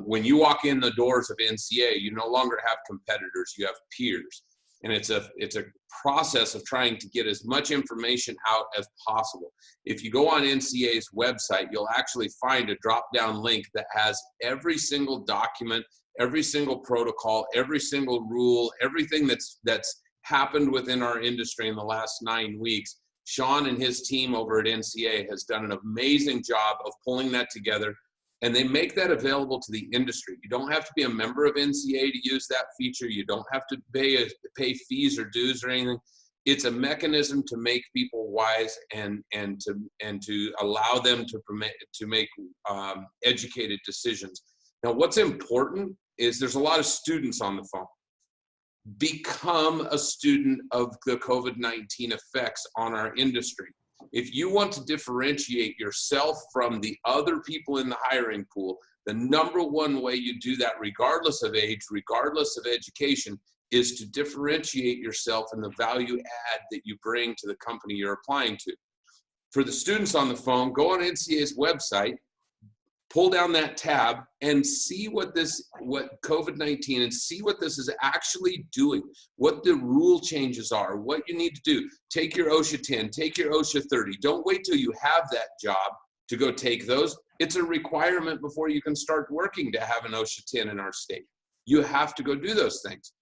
When you walk in the doors of NCA, you no longer have competitors, you have peers. And it's a process of trying to get as much information out as possible. If you go on NCA's website, you'll actually find a drop-down link that has every single document, every single protocol, every single rule, everything that's happened within our industry in the last 9 weeks. Sean and his team over at NCA has done an amazing job of pulling that together, and they make that available to the industry. You don't have to be a member of NCA to use that feature. You don't have to pay fees or dues or anything. It's a mechanism to make people wise and to allow them to make educated decisions. Now, what's important is there's a lot of students on the phone. Become a student of the COVID-19 effects on our industry. If you want to differentiate yourself from the other people in the hiring pool, the number one way you do that, regardless of age, regardless of education, is to differentiate yourself in the value add that you bring to the company you're applying to. For the students on the phone, go on NCA's website, pull down that tab and see what COVID-19 and see what this is actually doing, what the rule changes are, what you need to do. Take your OSHA 10, take your OSHA 30. Don't wait till you have that job to go take those. It's a requirement before you can start working to have an OSHA 10 in our state. You have to go do those things.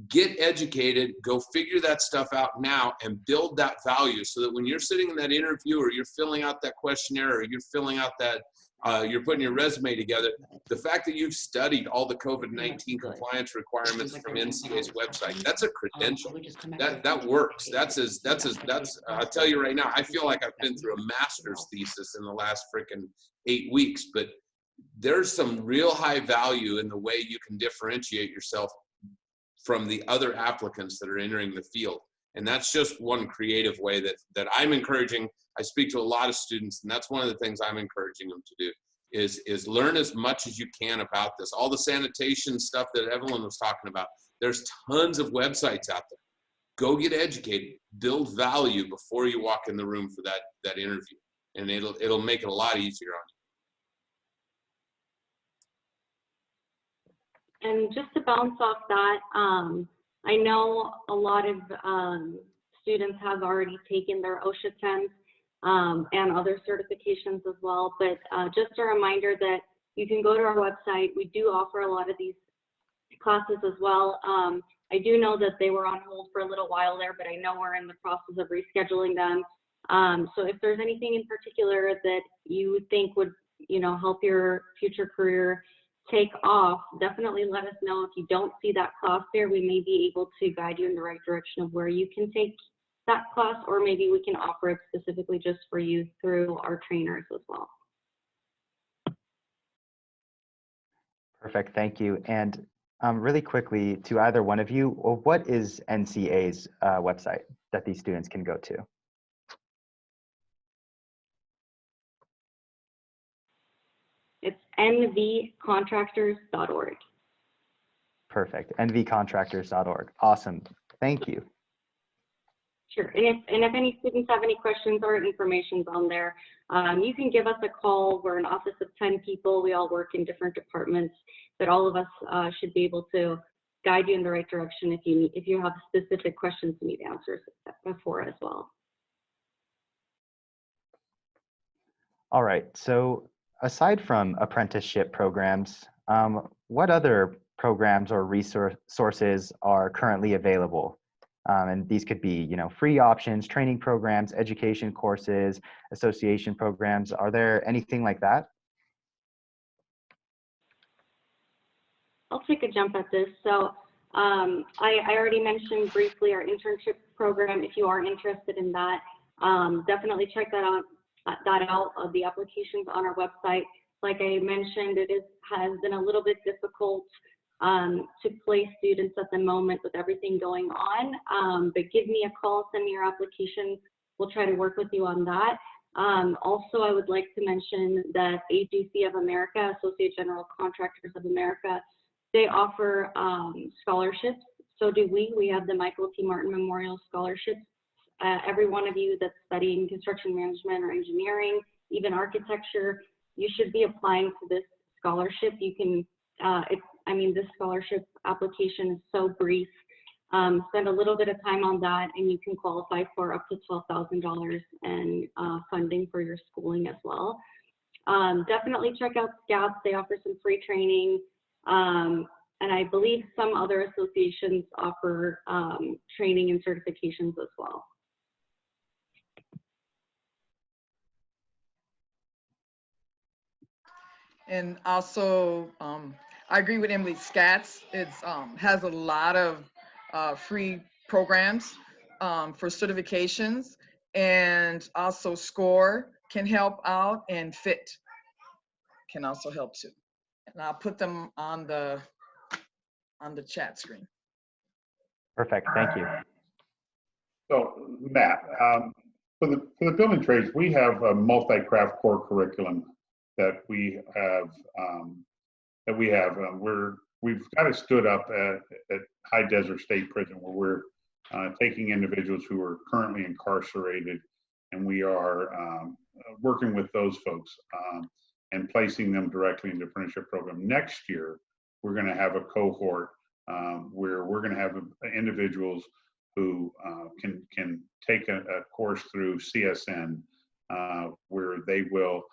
Get educated, go figure that stuff out now and build that value so that when you're sitting in that interview or you're filling out that questionnaire or you're filling out that, you're putting your resume together, the fact that you've studied all the COVID-19 compliance requirements from NCA's website, that's a credential. That works. I'll tell you right now, I feel like I've been through a master's thesis in the last freaking 8 weeks, but there's some real high value in the way you can differentiate yourself from the other applicants that are entering the field. And that's just one creative way that I'm encouraging. I speak to a lot of students, and that's one of the things I'm encouraging them to do is learn as much as you can about this. All the sanitation stuff that Evelyn was talking about, there's tons of websites out there. Go get educated, build value before you walk in the room for that interview. And it'll make it a lot easier on you. And just to bounce off that, I know a lot of students have already taken their OSHA 10s and other certifications as well, but just a reminder that you can go to our website. We do offer a lot of these classes as well. I do know that they were on hold for a little while there, but I know we're in the process of rescheduling them. So if there's anything in particular that you think would, help your future career take off, definitely let us know. If you don't see that class there, we may be able to guide you in the right direction of where you can take that class, or maybe we can offer it specifically just for you through our trainers as well. Perfect, thank you. And really quickly to either one of you, what is NCA's website that these students can go to? It's nvcontractors.org. Perfect, nvcontractors.org. Awesome, thank you. Sure, and if any students have any questions or information on there, you can give us a call. We're an office of 10 people. We all work in different departments, but all of us should be able to guide you in the right direction if you have specific questions you need answers for as well. All right, so aside from apprenticeship programs, what other programs or resources are currently available? And these could be, free options, training programs, education courses, association programs. Are there anything like that? I'll take a jump at this. So I already mentioned briefly our internship program. If you are interested in that, definitely check that out. The applications on our website. Like I mentioned, has been a little bit difficult to place students at the moment with everything going on, but give me a call, send me your application. We'll try to work with you on that. Also, I would like to mention that AGC of America, Associate General Contractors of America, they offer scholarships. So do we. We have the Michael T. Martin Memorial Scholarships. Every one of you that's studying construction management or engineering, even architecture, you should be applying for this scholarship. You can, this scholarship application is so brief. Spend a little bit of time on that and you can qualify for up to $12,000 in funding for your schooling as well. Definitely check out Scouts. They offer some free training. And I believe some other associations offer training and certifications as well. And also, I agree with Emily. SCATS has a lot of free programs for certifications, and also SCORE can help out, and FIT can also help too. And I'll put them on the chat screen. Perfect, thank you. So Matt, for the building trades, we have a multi-craft core curriculum that we have. We've got it stood up at High Desert State Prison, where we're taking individuals who are currently incarcerated, and we are working with those folks and placing them directly in the apprenticeship program. Next year, we're going to have a cohort where we're going to have individuals who can take a course through CSN, where they will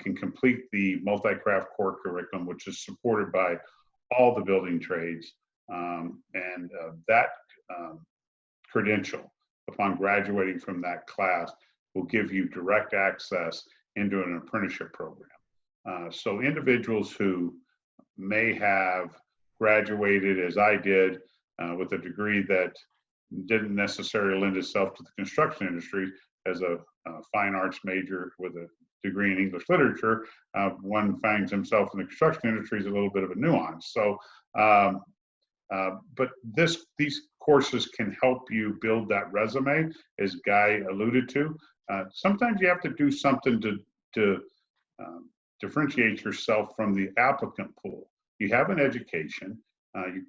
can complete the multi-craft core curriculum, which is supported by all the building trades, and that credential, upon graduating from that class, will give you direct access into an apprenticeship program. So individuals who may have graduated, as I did, with a degree that didn't necessarily lend itself to the construction industry, as a fine arts major with a degree in English literature, one finds himself in the construction industry is a little bit of a nuance. So, but these courses can help you build that resume, as Guy alluded to. Sometimes you have to do something to differentiate yourself from the applicant pool. You have an education,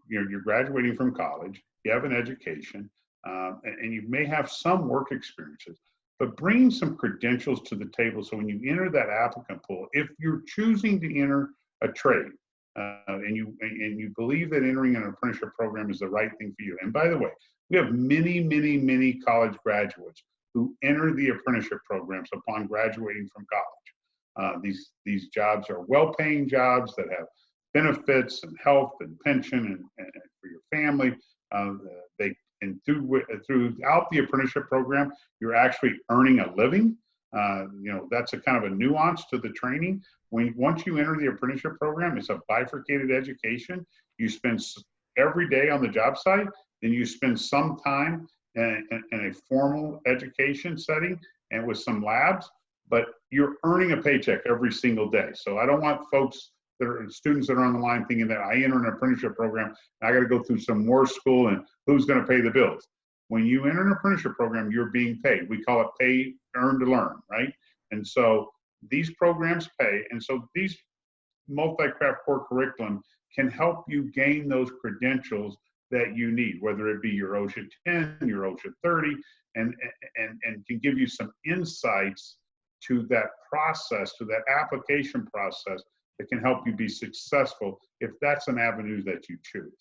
you're graduating from college, you have an education, and you may have some work experiences, but bring some credentials to the table. So when you enter that applicant pool, if you're choosing to enter a trade, and you believe that entering an apprenticeship program is the right thing for you. And by the way, we have many college graduates who enter the apprenticeship programs upon graduating from college. These jobs are well-paying jobs that have benefits and health and pension and for your family. Throughout the apprenticeship program, you're actually earning a living. That's a kind of a nuance to the training. Once you enter the apprenticeship program, it's a bifurcated education. You spend every day on the job site, then you spend some time in a formal education setting and with some labs, but you're earning a paycheck every single day. So I don't want folks that are students that are on the line thinking that I enter an apprenticeship program, and I got to go through some more school and who's going to pay the bills. When you enter an apprenticeship program, you're being paid. We call it pay, earn to learn, right? And so these programs pay. And so these multi-craft core curriculum can help you gain those credentials that you need, whether it be your OSHA 10, your OSHA 30, and can give you some insights to that process, to that application process that can help you be successful if that's an avenue that you choose.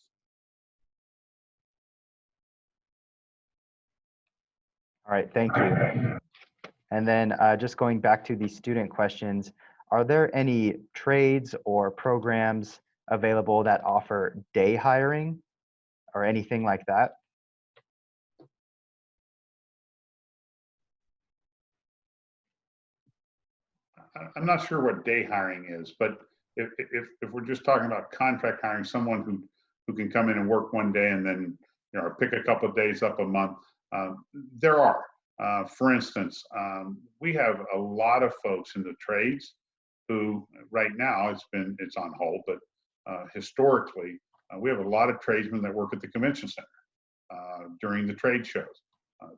All right, thank you. And then just going back to the student questions, are there any trades or programs available that offer day hiring or anything like that? I'm not sure what day hiring is, but if we're just talking about contract hiring, someone who can come in and work one day and then pick a couple of days up a month, there are. For instance, we have a lot of folks in the trades who right now it's on hold, but historically we have a lot of tradesmen that work at the convention center during the trade shows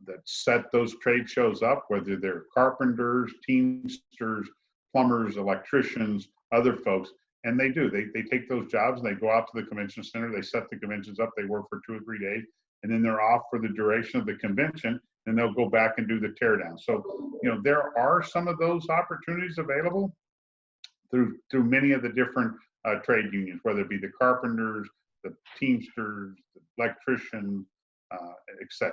that set those trade shows up, whether they're carpenters, teamsters, plumbers, electricians, other folks, and they take those jobs and they go out to the convention center, they set the conventions up, they work for 2 or 3 days, and then they're off for the duration of the convention, and they'll go back and do the teardown. So, there are some of those opportunities available through many of the different trade unions, whether it be the carpenters, the teamsters, the electricians, etc.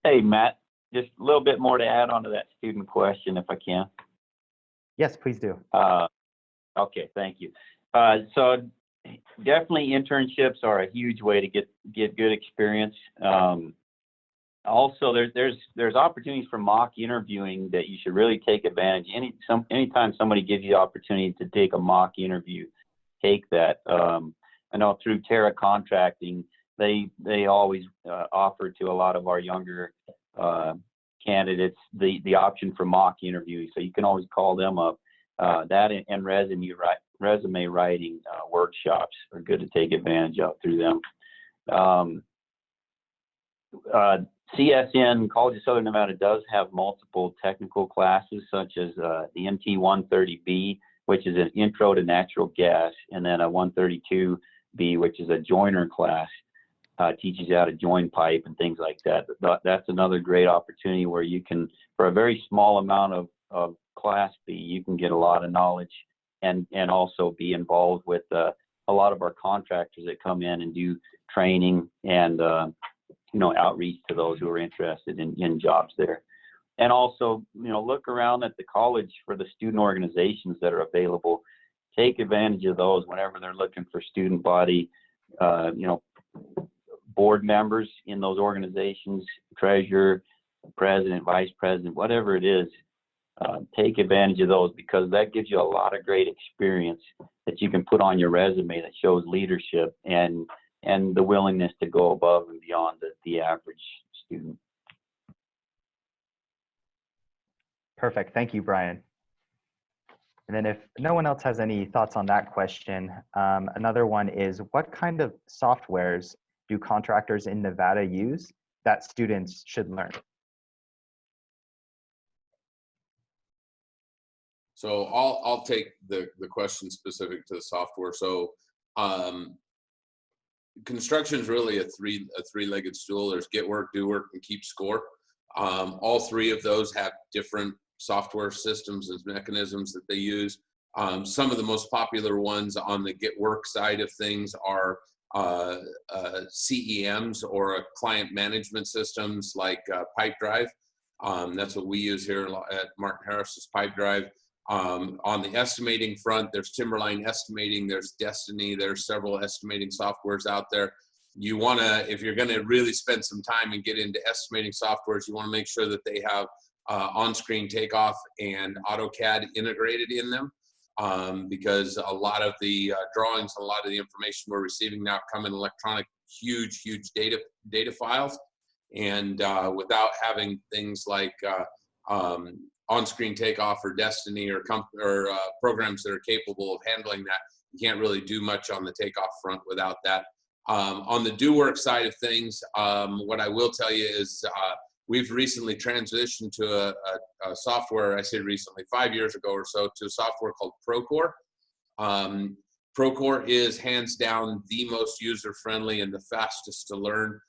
Hey, Matt, just a little bit more to add on to that student question, if I can. Yes, please do. Okay, thank you. So definitely internships are a huge way to get good experience. Also, there's opportunities for mock interviewing that you should really take advantage. Anytime somebody gives you the opportunity to take a mock interview, take that. I know through Terra Contracting, they always offer to a lot of our younger candidates the option for mock interviewing. So you can always call them up. That and resume writing workshops are good to take advantage of through them. CSN, College of Southern Nevada, does have multiple technical classes, such as the MT 130B, which is an intro to natural gas, and then a 132B, which is a joiner class, teaches you how to join pipe and things like that. That's another great opportunity where you can, for a very small amount of class fee, you can get a lot of knowledge and also be involved with a lot of our contractors that come in and do training and outreach to those who are interested in jobs there. And also, look around at the college for the student organizations that are available. Take advantage of those whenever they're looking for student body, board members in those organizations, treasurer, president, vice president, whatever it is. Take advantage of those, because that gives you a lot of great experience that you can put on your resume that shows leadership and the willingness to go above and beyond the average student. Perfect. Thank you, Brian. And then if no one else has any thoughts on that question, another one is, what kind of softwares do contractors in Nevada use that students should learn? So I'll take the question specific to the software. So construction is really a three-legged stool. There's get work, do work, and keep score. All three of those have different software systems and mechanisms that they use. Some of the most popular ones on the get work side of things are CEMs, or client management systems like Pipedrive. That's what we use here at Martin Harris's Pipedrive. On the estimating front, there's Timberline Estimating, there's Destiny, there's several estimating softwares out there. You want to, if you're going to really spend some time and get into estimating softwares, you want to make sure that they have on-screen takeoff and AutoCAD integrated in them, because a lot of the drawings, a lot of the information we're receiving now come in electronic, huge data files, and without having things like on-screen takeoff or Destiny or programs that are capable of handling that, you can't really do much on the takeoff front without that. On the do work side of things, what I will tell you is we've recently transitioned to a software, I say recently, 5 years ago or so, to a software called Procore. Procore is hands down the most user-friendly and the fastest to learn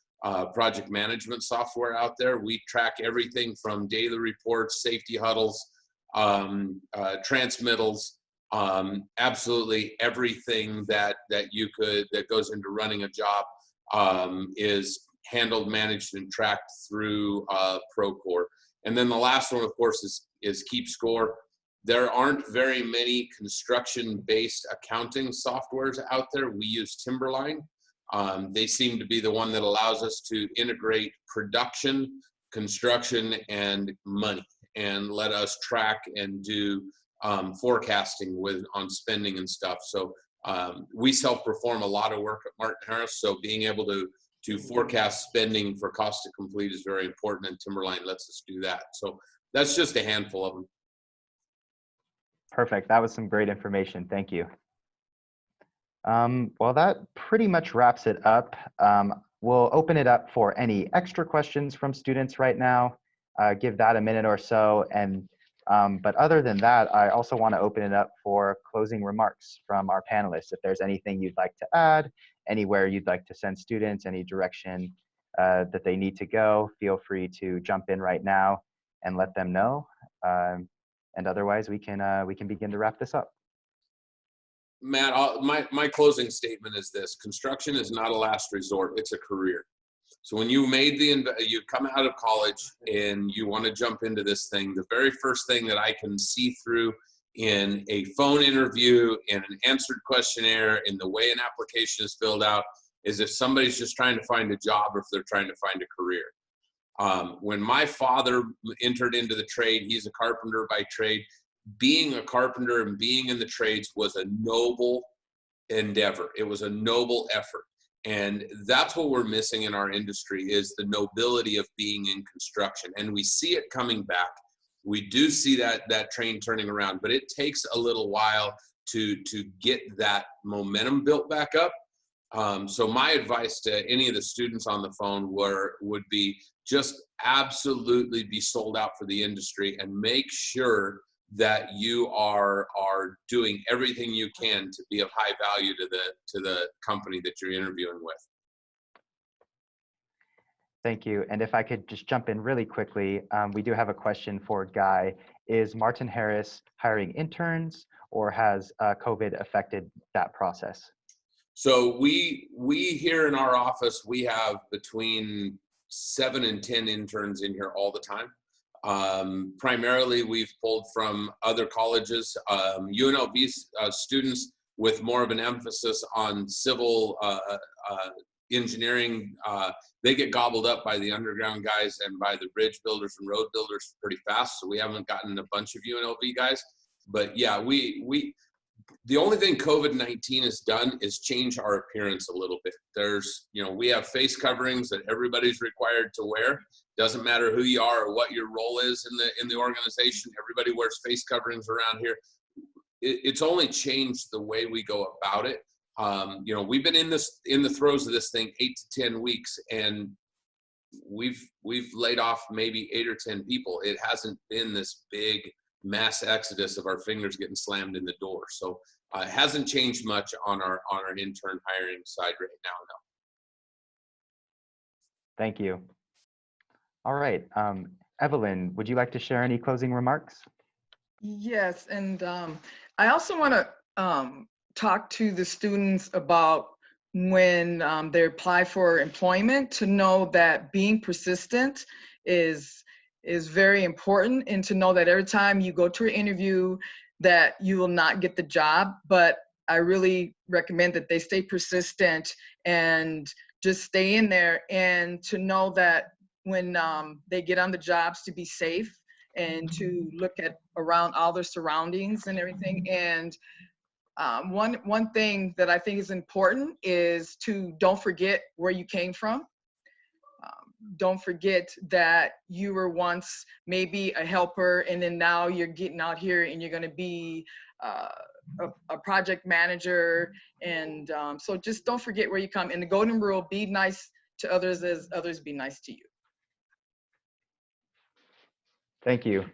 project management software out there. We track everything from daily reports, safety huddles, transmittals, absolutely everything that goes into running a job is handled, managed, and tracked through Procore. And then the last one, of course, is Keep Score. There aren't very many construction-based accounting softwares out there. We use Timberline. They seem to be the one that allows us to integrate production, construction, and money, and let us track and do forecasting on spending and stuff. So we self-perform a lot of work at Martin Harris, so being able to forecast spending for cost to complete is very important, and Timberline lets us do that. So that's just a handful of them. Perfect. That was some great information. Thank you. Well, that pretty much wraps it up. We'll open it up for any extra questions from students right now. Give that a minute or so. But other than that, I also want to open it up for closing remarks from our panelists. If there's anything you'd like to add, anywhere you'd like to send students, any direction that they need to go, feel free to jump in right now and let them know. And otherwise, we can begin to wrap this up. Matt, my closing statement is this: construction is not a last resort; it's a career. So when you you come out of college and you want to jump into this thing, the very first thing that I can see through in a phone interview, in an answered questionnaire, in the way an application is filled out, is if somebody's just trying to find a job or if they're trying to find a career. When my father entered into the trade, he's a carpenter by trade. Being a carpenter and being in the trades was a noble endeavor. It was a noble effort. And that's what we're missing in our industry, is the nobility of being in construction. And we see it coming back. We do see that train turning around, but it takes a little while to get that momentum built back up. So my advice to any of the students on the phone would be just absolutely be sold out for the industry, and make sure that you are doing everything you can to be of high value to the company that you're interviewing with. Thank you. And if I could just jump in really quickly, we do have a question for Guy. Is Martin Harris hiring interns, or has COVID affected that process? So we here in our office, we have between 7 and 10 interns in here all the time. Primarily, we've pulled from other colleges, UNLV students with more of an emphasis on civil engineering. They get gobbled up by the underground guys and by the bridge builders and road builders pretty fast. So we haven't gotten a bunch of UNLV guys. But yeah, the only thing COVID-19 has done is change our appearance a little bit. We have face coverings that everybody's required to wear. Doesn't matter who you are or what your role is in the organization. Everybody wears face coverings around here. It's only changed the way we go about it. We've been in the throes of this thing 8 to 10 weeks, and we've laid off maybe 8 or 10 people. It hasn't been this big mass exodus of our fingers getting slammed in the door. So it hasn't changed much on our intern hiring side right now. No. Thank you. All right, Evelyn, would you like to share any closing remarks? Yes, and I also want to talk to the students about when they apply for employment, to know that being persistent is very important, and to know that every time you go to an interview that you will not get the job. But I really recommend that they stay persistent and just stay in there, and to know that when they get on the jobs, to be safe and to look at around all their surroundings and everything. And one thing that I think is important is to don't forget where you came from. Don't forget that you were once maybe a helper, and then now you're getting out here and you're going to be a project manager. And so just don't forget where you come. And the golden rule: be nice to others as others be nice to you. Thank you.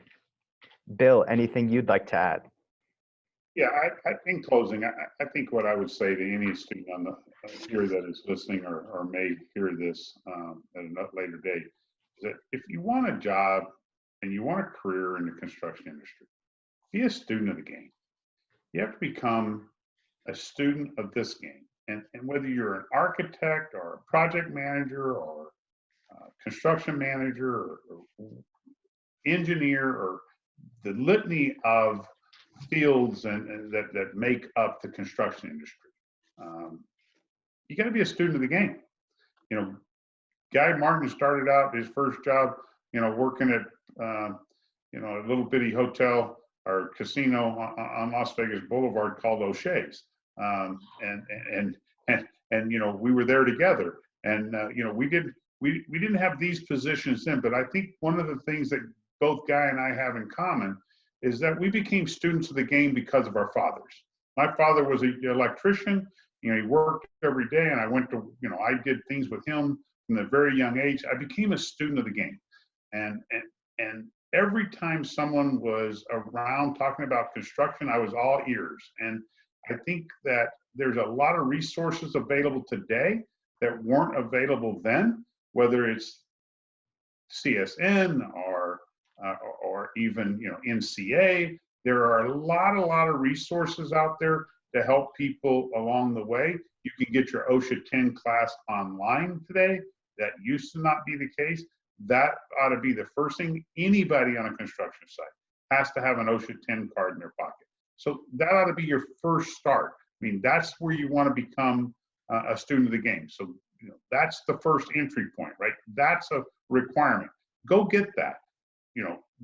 Bill, anything you'd like to add? Yeah, in closing, I think what I would say to any student on the here that is listening or may hear this at a later date is that if you want a job and you want a career in the construction industry, be a student of the game. You have to become a student of this game. And whether you're an architect or a project manager or construction manager or engineer, or the litany of fields and that make up the construction industry, you got to be a student of the game. Guy Martin started out his first job, working at a little bitty hotel or casino on Las Vegas Boulevard called O'Shea's, and we were there together, and we didn't have these positions then, but I think one of the things that both Guy and I have in common is that we became students of the game because of our fathers. My father was an electrician. He worked every day, and I went to, I did things with him from a very young age. I became a student of the game. And every time someone was around talking about construction, I was all ears. And I think that there's a lot of resources available today that weren't available then, whether it's CSN or even NCA. There are a lot of resources out there to help people along the way. You can get your OSHA 10 class online today. That used to not be the case. That ought to be the first thing. Anybody on a construction site has to have an OSHA 10 card in their pocket. So that ought to be your first start. I mean, that's where you want to become a student of the game. So that's the first entry point, right? That's a requirement. Go get that.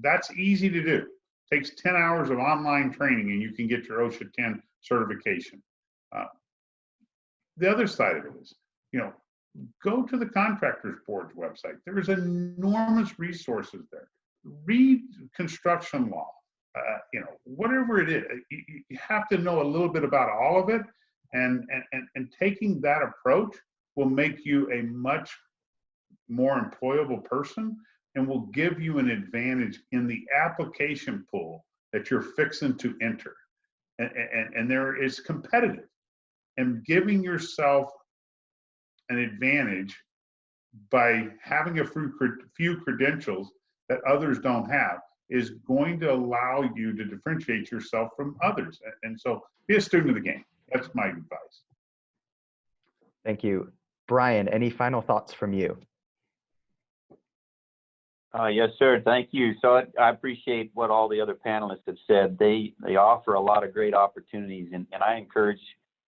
That's easy to do. Takes 10 hours of online training and you can get your OSHA 10 certification. The other side of it is, you know, go to the Contractors Board's website. There's enormous resources there. Read construction law, you know, whatever it is. You have to know a little bit about all of it, and taking that approach will make you a much more employable person and will give you an advantage in the application pool that you're fixing to enter. And there is competitive, and giving yourself an advantage by having a few credentials that others don't have is going to allow you to differentiate yourself from others. And so be a student of the game. That's my advice. Thank you. Brian, any final thoughts from you? Yes, sir. Thank you. So I appreciate what all the other panelists have said. They offer a lot of great opportunities, and I encourage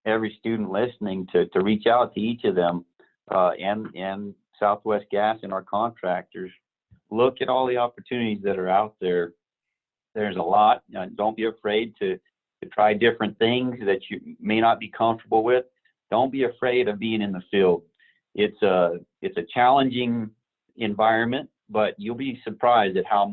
every student listening to reach out to each of them and Southwest Gas and our contractors. Look at all the opportunities that are out there. There's a lot. Don't be afraid to try different things that you may not be comfortable with. Don't be afraid of being in the field. It's a challenging environment, but you'll be surprised at how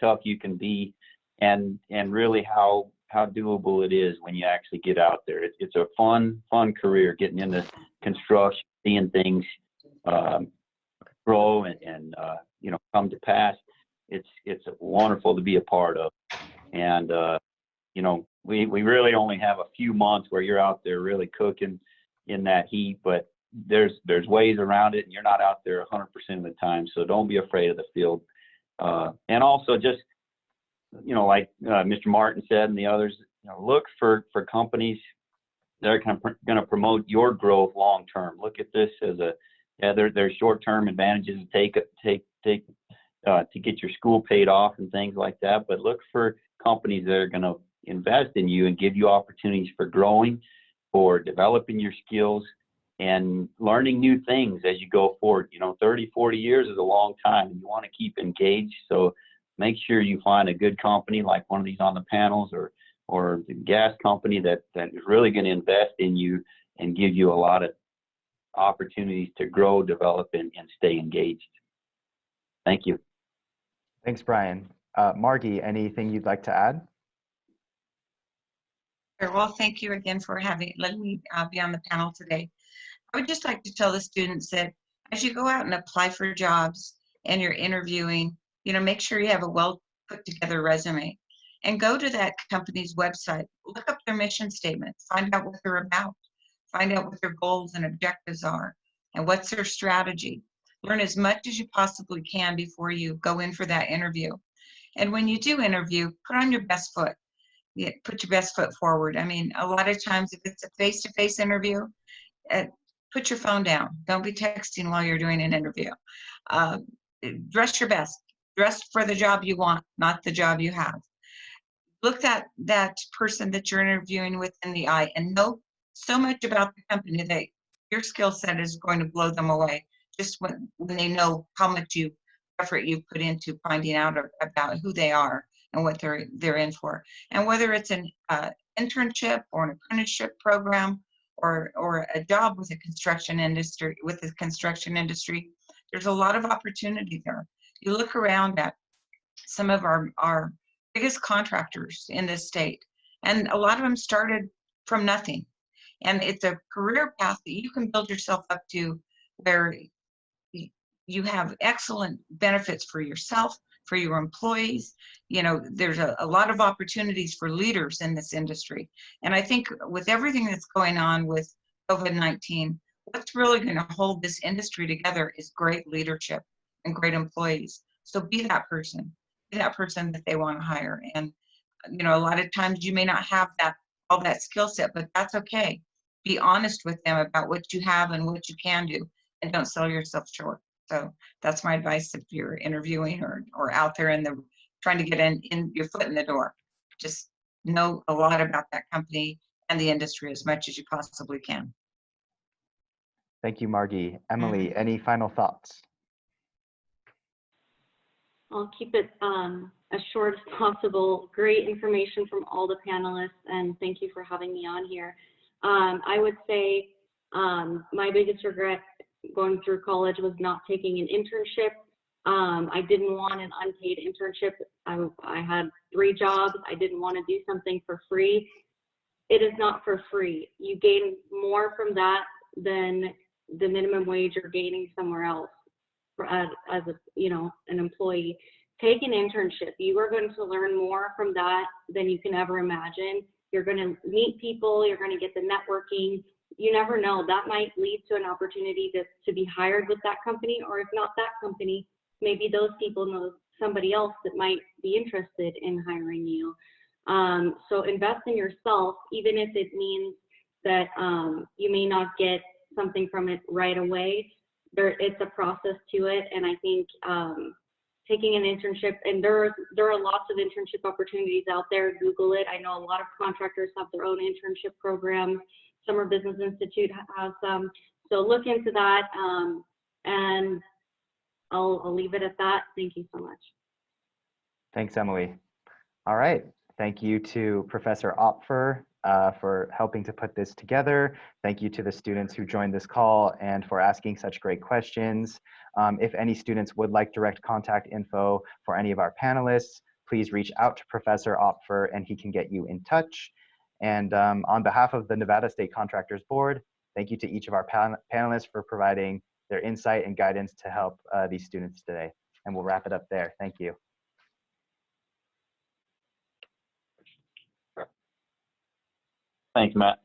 tough you can be, and really how doable it is when you actually get out there. It's a fun career, getting into construction, seeing things grow and you know, come to pass. It's wonderful to be a part of, and you know, we really only have a few months where you're out there really cooking in that heat, but there's ways around it, and you're not out there 100% of the time. So don't be afraid of the field. And also, just, you know, like Mr. Martin said and the others, you know, look for companies that are going to promote your growth long term. Look at this as there's short-term advantages to to get your school paid off and things like that, but look for companies that are going to invest in you and give you opportunities for growing, for developing your skills, and learning new things as you go forward. You know, 30, 40 years is a long time, and you want to keep engaged. So make sure you find a good company like one of these on the panels, or the gas company that is really going to invest in you and give you a lot of opportunities to grow, develop, and stay engaged. Thank you. Thanks, Brian. Margie, anything you'd like to add? Sure. Well, thank you again for letting me be on the panel today. I would just like to tell the students that as you go out and apply for jobs and you're interviewing, you know, make sure you have a well put together resume, and go to that company's website, look up their mission statement, find out what they're about, find out what their goals and objectives are, and what's their strategy. Learn as much as you possibly can before you go in for that interview. And when you do interview, put on your best foot. Yeah, put your best foot forward. I mean, a lot of times if it's a face-to-face interview, put your phone down. Don't be texting while you're doing an interview. Dress your best. Dress for the job you want, not the job you have. Look that person that you're interviewing with in the eye and know so much about the company that your skill set is going to blow them away, just when they know how much effort you've put into finding out about who they are and what they're in for. And whether it's an internship or an apprenticeship program or a job with the construction industry, there's a lot of opportunity there. You look around at some of our biggest contractors in this state, and a lot of them started from nothing. And it's a career path that you can build yourself up to, where you have excellent benefits for yourself, for your employees. You know, there's a lot of opportunities for leaders in this industry. And I think with everything that's going on with COVID-19, what's really going to hold this industry together is great leadership and great employees. So be that person that they want to hire. And, you know, a lot of times you may not have all that skill set, but that's okay. Be honest with them about what you have and what you can do, and don't sell yourself short. So that's my advice if you're interviewing or out there trying to get in your foot in the door. Just know a lot about that company and the industry as much as you possibly can. Thank you, Margie. Emily, any final thoughts? I'll keep it as short as possible. Great information from all the panelists, and thank you for having me on here. I would say My biggest regret going through college was not taking an internship. I didn't want an unpaid internship. I had 3 jobs. I didn't want to do something for free. It is not for free. You gain more from that than the minimum wage you're gaining somewhere else as a, an employee. Take an internship. You are going to learn more from that than you can ever imagine. You're going to meet people. You're going to get the networking. You never know. That might lead to an opportunity to be hired with that company, or if not that company, maybe those people know somebody else that might be interested in hiring you. So invest in yourself, even if it means that you may not get something from it right away. It's a process to it, and I think taking an internship, and there are lots of internship opportunities out there. Google it. I know a lot of contractors have their own internship programs. Summer Business Institute has some. So look into that, and I'll leave it at that. Thank you so much. Thanks, Emily. All right. Thank you to Professor Opfer for helping to put this together. Thank you to the students who joined this call and for asking such great questions. If any students would like direct contact info for any of our panelists, please reach out to Professor Opfer and he can get you in touch. And on behalf of the Nevada State Contractors Board, thank you to each of our panelists for providing their insight and guidance to help these students today. And we'll wrap it up there. Thank you. Thanks, Matt.